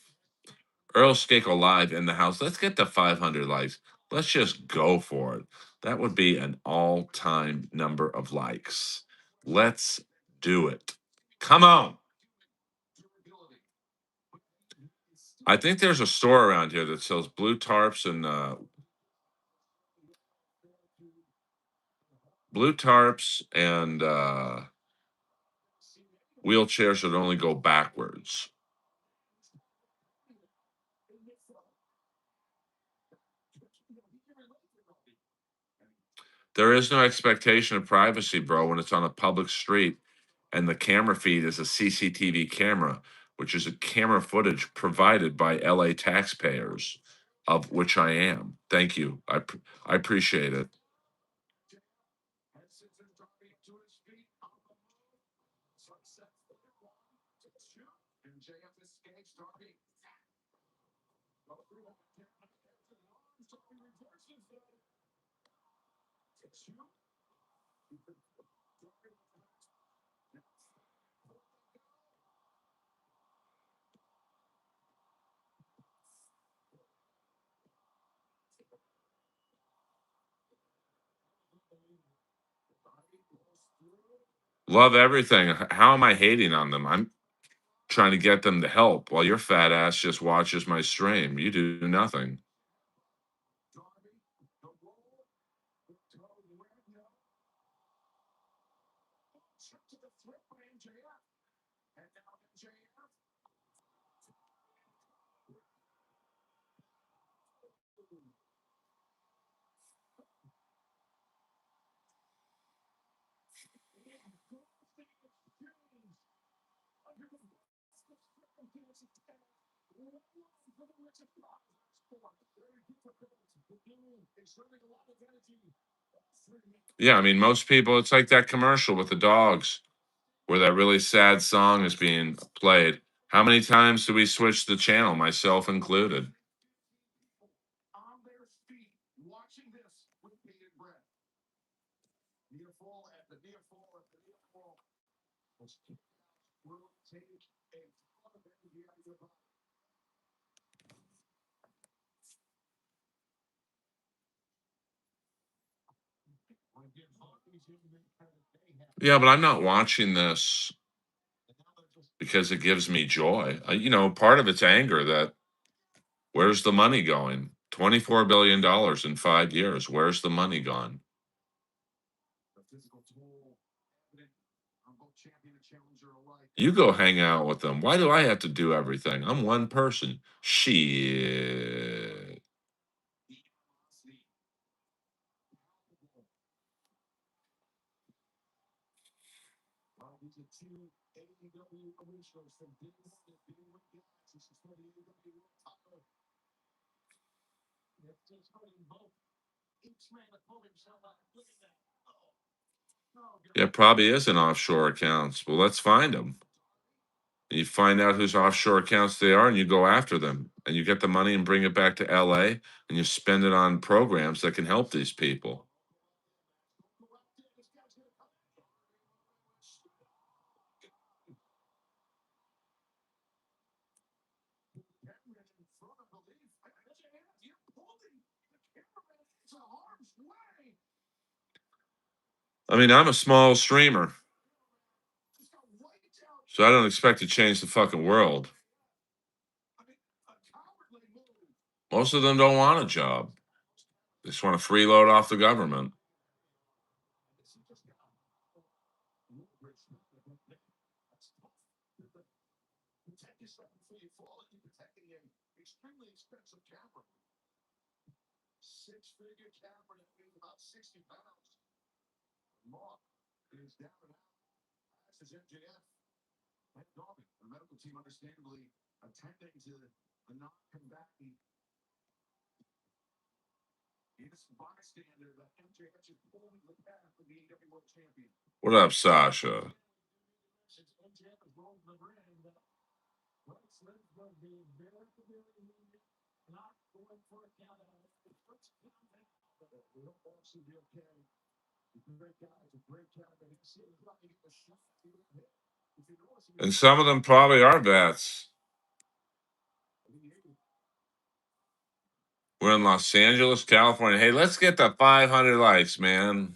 Earl Skakel live in the house. Let's get to 500 likes. Let's just go for it. That would be an all time number of likes. Let's do it. Come on. I think there's a store around here that sells blue tarps and wheelchairs that only go backwards. There is no expectation of privacy, bro, when it's on a public street and the camera feed is a CCTV camera, which is a camera footage provided by LA taxpayers, of which I am. Thank you. I appreciate it. Love everything. How am I hating on them? I'm trying to get them to help while your fat ass just watches my stream. You do nothing. Yeah, I mean, most people, it's like that commercial with the dogs where that really sad song is being played. How many times do we switch the channel, myself included? Yeah, but I'm not watching this because it gives me joy. Part of it's anger that where's the money going? $24 billion in 5 years. Where's the money gone? You go hang out with them. Why do I have to do everything? I'm one person. Shit. Yeah, probably is in offshore accounts. Well, let's find them. You find out whose offshore accounts they are and you go after them and you get the money and bring it back to LA and you spend it on programs that can help these people. I mean, I'm a small streamer, so I don't expect to change the fucking world. Most of them don't want a job. They just want to freeload off the government. What up, Sasha? And some of them probably are vets. We're in Los Angeles, California. Hey, let's get the 500 likes, man.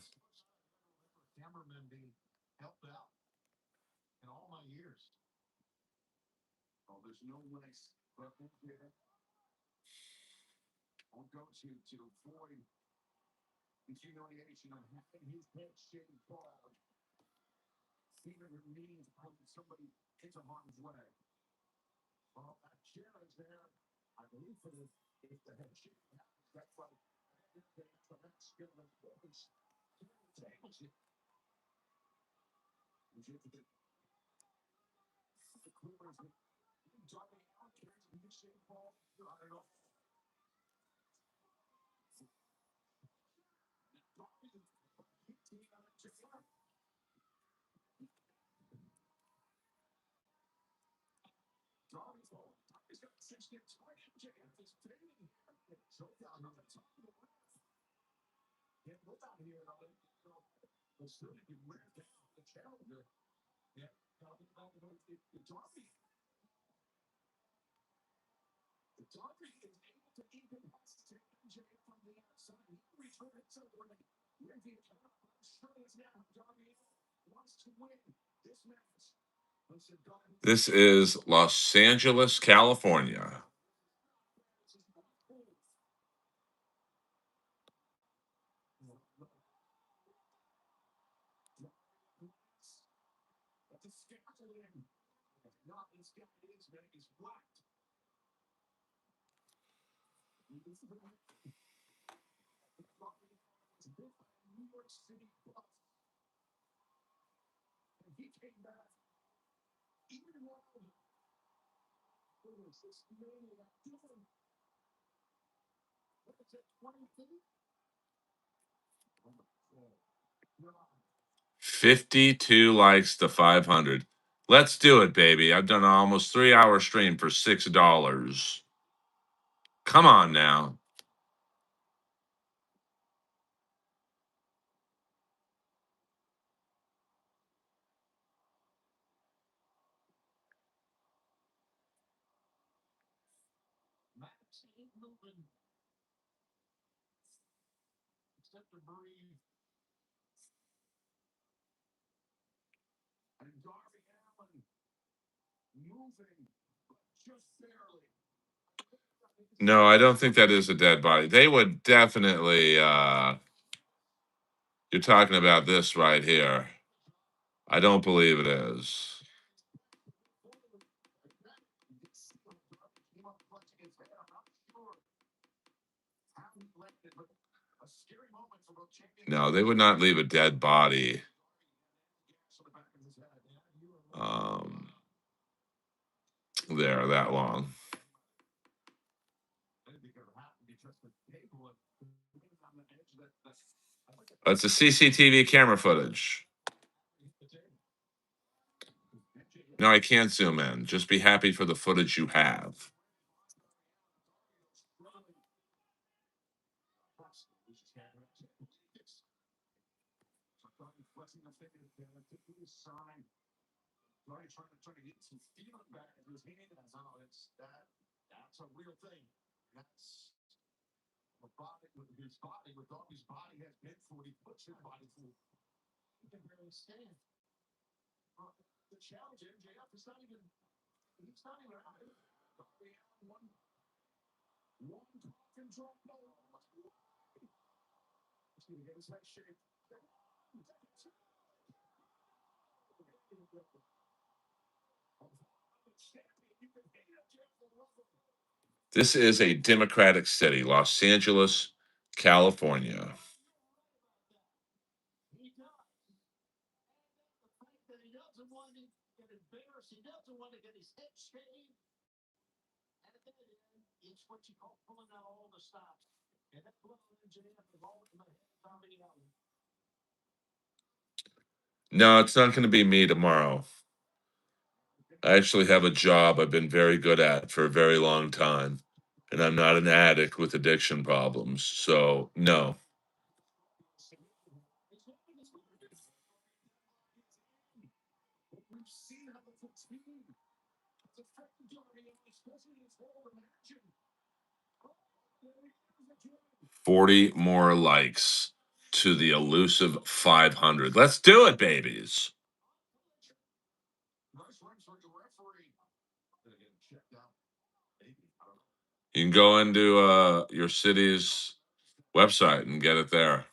This is Los Angeles, California. $52 likes to 500. Let's do it, baby. I've done an almost 3-hour stream for $6. Come on now. No, I don't think that is a dead body. They would definitely you're talking about this right here. I don't believe it is. No, they would not leave a dead body. Um, there that long. That's a CCTV camera footage. No, I can't zoom in. Just be happy for the footage you have. This is a Democratic city, Los Angeles, California. No, it's not going to be me tomorrow. I actually have a job I've been very good at for a very long time, and I'm not an addict with addiction problems. So, no. 40 more likes to the elusive 500. Let's do it, babies. You can go into your city's website and get it there.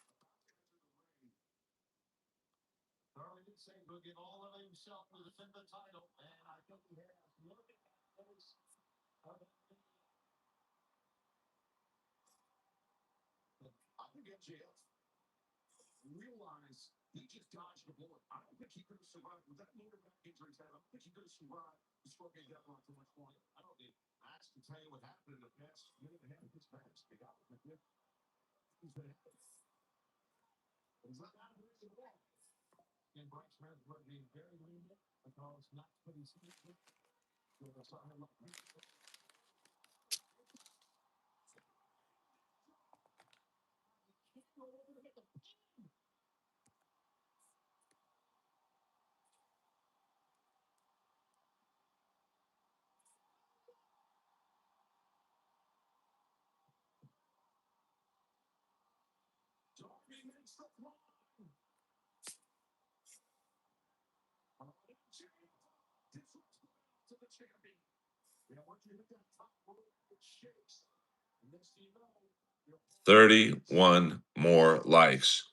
31 more likes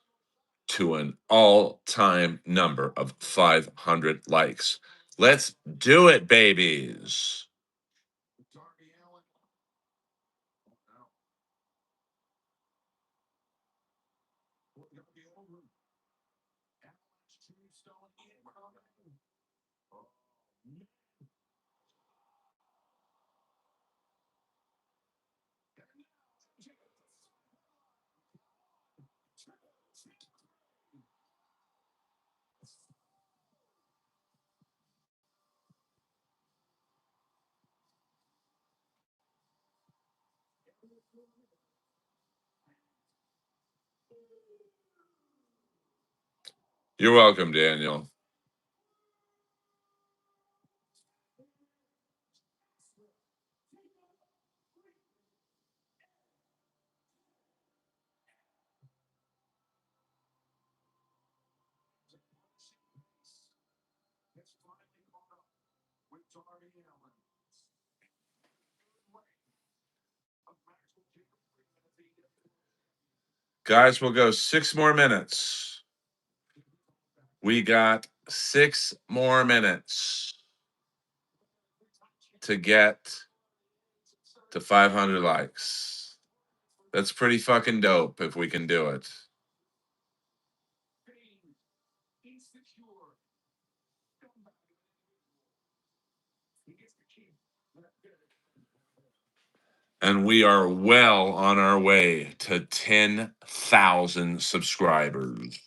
to an all-time number of 500 likes. Let's do it, babies. You're welcome, Daniel. Guys, we'll go 6 more minutes. We got 6 more minutes to get to 500 likes. That's pretty fucking dope if we can do it. And we are well on our way to 10,000 subscribers.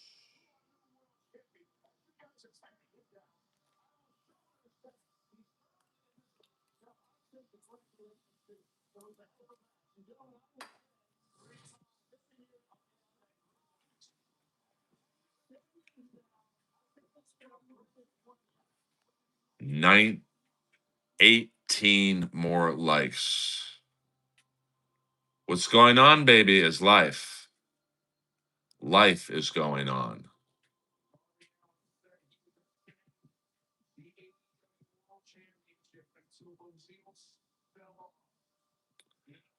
Nine, 18 more likes. What's going on, baby, is life. Life is going on.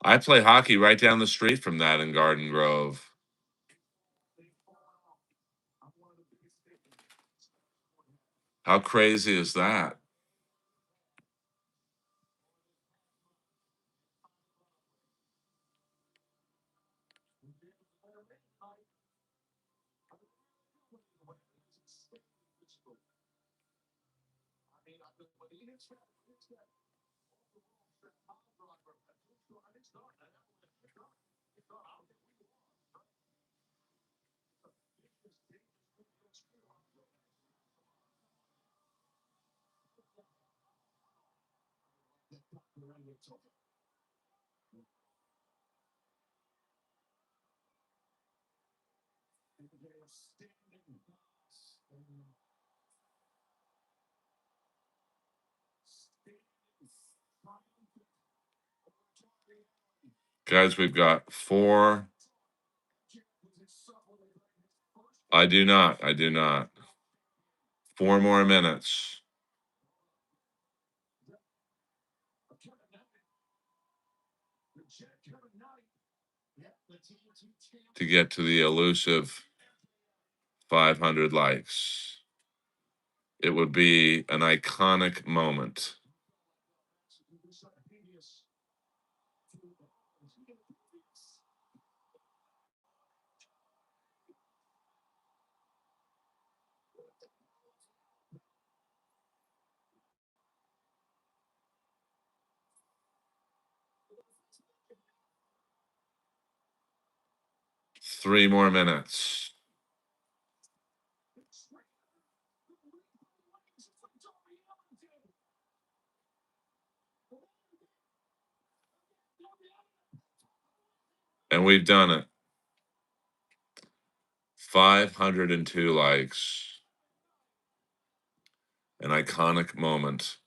I play hockey right down the street from that in Garden Grove. How crazy is that? Guys, we've got 4. I do not. I do not. 4 more minutes to get to the elusive 500 likes. It would be an iconic moment. Three more minutes. And we've done it. 502 likes. An iconic moment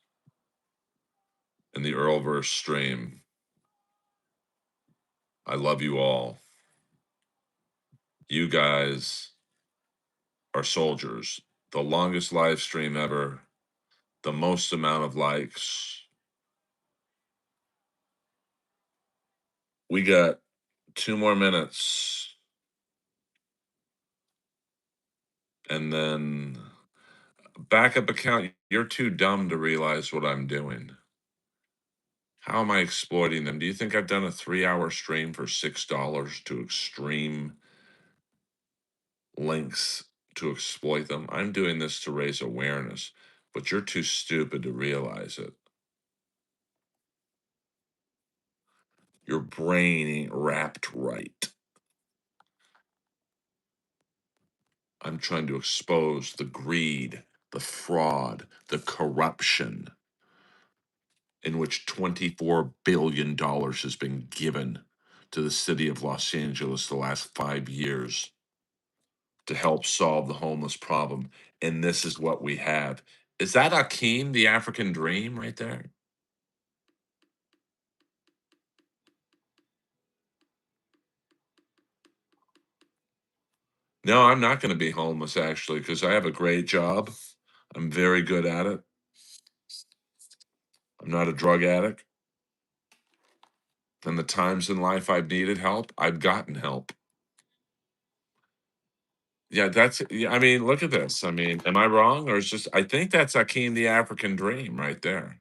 in the Earlverse stream. I love you all. You guys are soldiers. The longest live stream ever, the most amount of likes. We got 2 more minutes. And then backup account, you're too dumb to realize what I'm doing. How am I exploiting them? Do you think I've done a 3-hour stream for $6 to extreme links to exploit them? I'm doing this to raise awareness, but you're too stupid to realize it. Your brain ain't wrapped right. I'm trying to expose the greed, the fraud, the corruption in which $24 billion has been given to the city of Los Angeles the last 5 years to help solve the homeless problem. And this is what we have. Is that Akeem, the African dream, right there? No, I'm not going to be homeless actually because I have a great job. I'm very good at it. I'm not a drug addict. And the times in life I've needed help, I've gotten help. Yeah, that's, yeah, I mean, look at this. I mean, am I wrong? Or is just, I think that's Akeem, the African dream right there.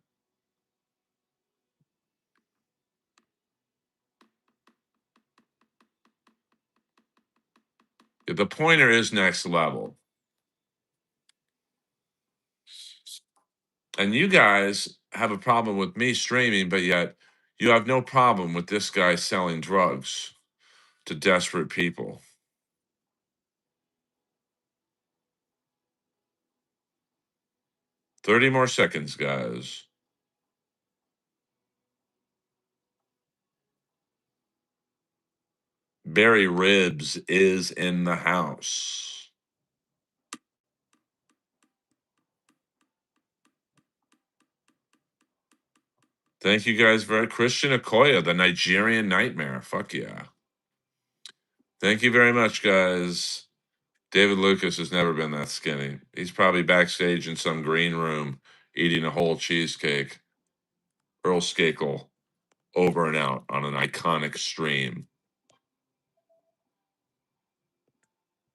The pointer is next level. And you guys have a problem with me streaming, but yet you have no problem with this guy selling drugs to desperate people. 30 more seconds, guys. Barry Ribs is in the house. Thank you guys very Christian Okoye, the Nigerian nightmare. Fuck yeah. Thank you very much, guys. David Lucas has never been that skinny. He's probably backstage in some green room eating a whole cheesecake. Earl Skakel over and out on an iconic stream.